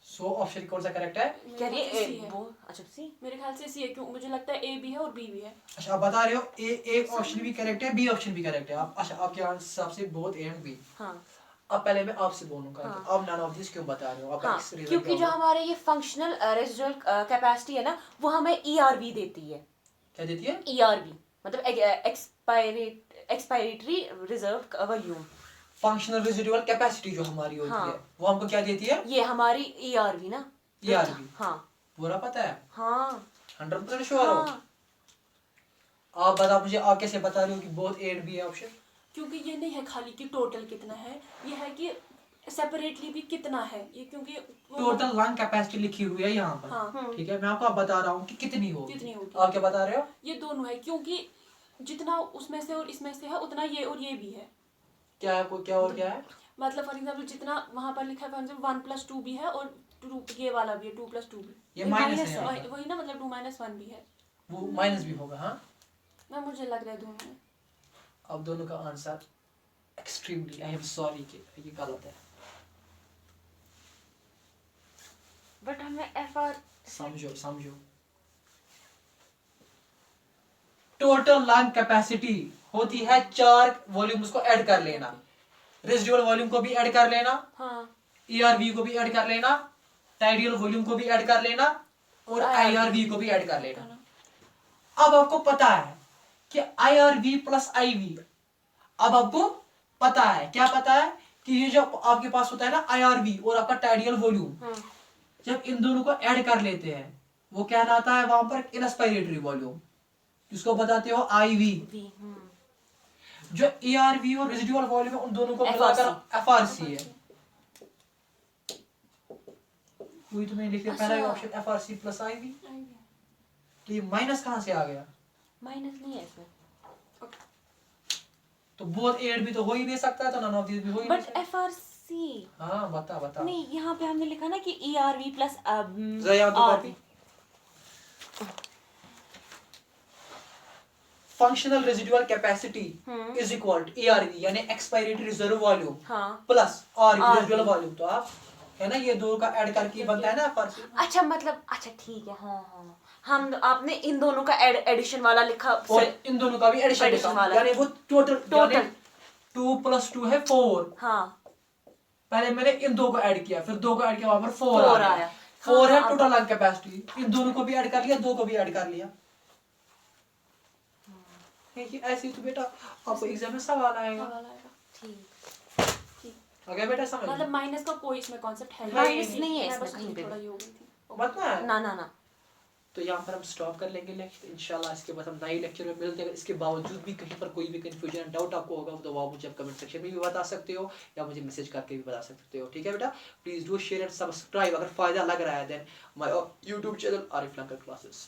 So option कौन सा करेक्ट है? क्या मेरे ये ख्याल से C है। वो अच्छा सी। मेरे ख्याल से C है, क्यों मुझे लगता है A भी है और B भी है। अच्छा आप बता रहे हो ए एक ऑप्शन भी करेक्ट है, बी ऑप्शन भी करेक्ट है। आप अच्छा आपके हिसाब से बोथ ए एंड बी। हाँ अब पहले मैं आपसे बोलूंगा हाँ। कि आप नन ऑफ दिस क्यों बता रहे हो? आपका हाँ इस reason क्योंकि क्या जो होगा? हमारे ये फंक्शनल रेजिडुअल कैपेसिटी है ना, वो हमें ERV देती है। क्या देती है? ERV मतलब expiratory reserve volume. Functional residual capacity जो हमारी होती हाँ। है वो हमको क्या देती है? ये हमारी ERV ना। ERV। हाँ पूरा पता है? हाँ 100% श्योर हो? हाँ आप बता मुझे, आप कैसे बता रहे हो कि बोथ ए एंड बी है ऑप्शन? क्योंकि ये नहीं है खाली कि टोटल कितना है, ये है कि सेपरेटली भी कितना है। ये क्योंकि टोटल लंग कैपेसिटी लिखी हुई है यहाँ पर। हाँ ठीक है, मैं आपको अब बता रहा हूँ कि कितनी होगी। कितनी होगी। आप क्या बता रहे हो? ये दोनों है, क्योंकि जितना उसमें से और इसमें से है उतना ये और ये भी है। क्या है, क्या और क्या है? मतलब फॉर एग्जाम्पल जितना वहाँ पर लिखा है फॉर एग्जाम्पल 1 + 2 भी है और 2 ये वाला भी है 2 + 2 भी ये माइनस है यहाँ वही ना, मतलब 2 - 1 भी है, पर। वो माइनस भी होगा। हाँ, ना मुझे लग रहा है दोनों में। अब दोनों का answer extremely I am sorry कि ये गलत है। बट हमें FR समझो समझो, टोटल लंग कैपेसिटी होती है 4 वॉल्यूम्स को ऐड कर लेना, रेसिडुअल वॉल्यूम को भी ऐड कर लेना, हाँ ERV को भी ऐड कर लेना, टाइडियल वॉल्यूम को भी ऐड कर लेना और IRV को भी ऐड कर लेना। अब आपको पता है कि IRV प्लस IV, अब आपको पता है, क्या पता है कि ये जो आपके पास होता है ना IRV और आपका टाइडियल वॉल्यूम, जब इन दोनों को ऐड कर लेते हैं वो कहलाता है वहां पर इनस्पायरेटरी वॉल्यूम, जिसको बताते हो IV। जो ERV और रेसिडुअल वॉल्यूम है उन दोनों को मिलाकर FRC है। कोई तुम्हें लिख दिया पहला ऑप्शन FRC प्लस IV, तो ये माइनस कहां से आ गया? माइनस नहीं है इसमें। तो बोथ एड भी तो हो ही नहीं सकता है, तो नन ऑफ दीस भी हो ही नहीं बट सकता। FRC हाँ बता बता। नहीं, यहाँ पे हमने लिखा ना कि ERV प्लस जया तो कॉपी। Functional residual capacity is equal to ERV यानी expiratory reserve volume plus RV residual volume. तो आप है ना, ये दो का ऐड करके बनता है ना FRC। अच्छा मतलब अच्छा ठीक है। हाँ हाँ, हम आपने इन दोनों का एडिशन वाला लिखा और इन दोनों का भी एडिशन लिखा, यानी वो टोटल 2 + 2 है 4। हाँ, पहले मैंने इन दो को ऐड किया, फिर 2 को ऐड किया, वहां पर 4 आया। 4 है टोटल लंग कैपेसिटी, इन दोनों को भी ऐड कर लिया, 2 को भी ऐड कर लिया। ये ऐसे ही तो बेटा आपको एग्जाम में सवाल आएगा। ठीक। ओके बेटा, समझ मतलब माइनस का कोई इसमें कॉन्सेप्ट है माइनस नहीं है इसमें कहीं पे थोड़ा ये हो गई थी। मत ना। ना ना ना। तो यहाँ पर हम स्टॉप कर लेंगे लेक्चर, इंशाल्लाह इसके बाद हम नए लेक्चर में मिलते हैं। इसके बावजूद भी कहीं पर कोई भी कंफ्यूजन डाउट आपको होगा तो आप मुझे कमेंट सेक्शन में भी बता सकते हो या मुझे मैसेज करके भी बता सकते हो। ठीक है बेटा, please do share and subscribe अगर फायदा लग रहा है then my YouTube channel Arif Lanka classes.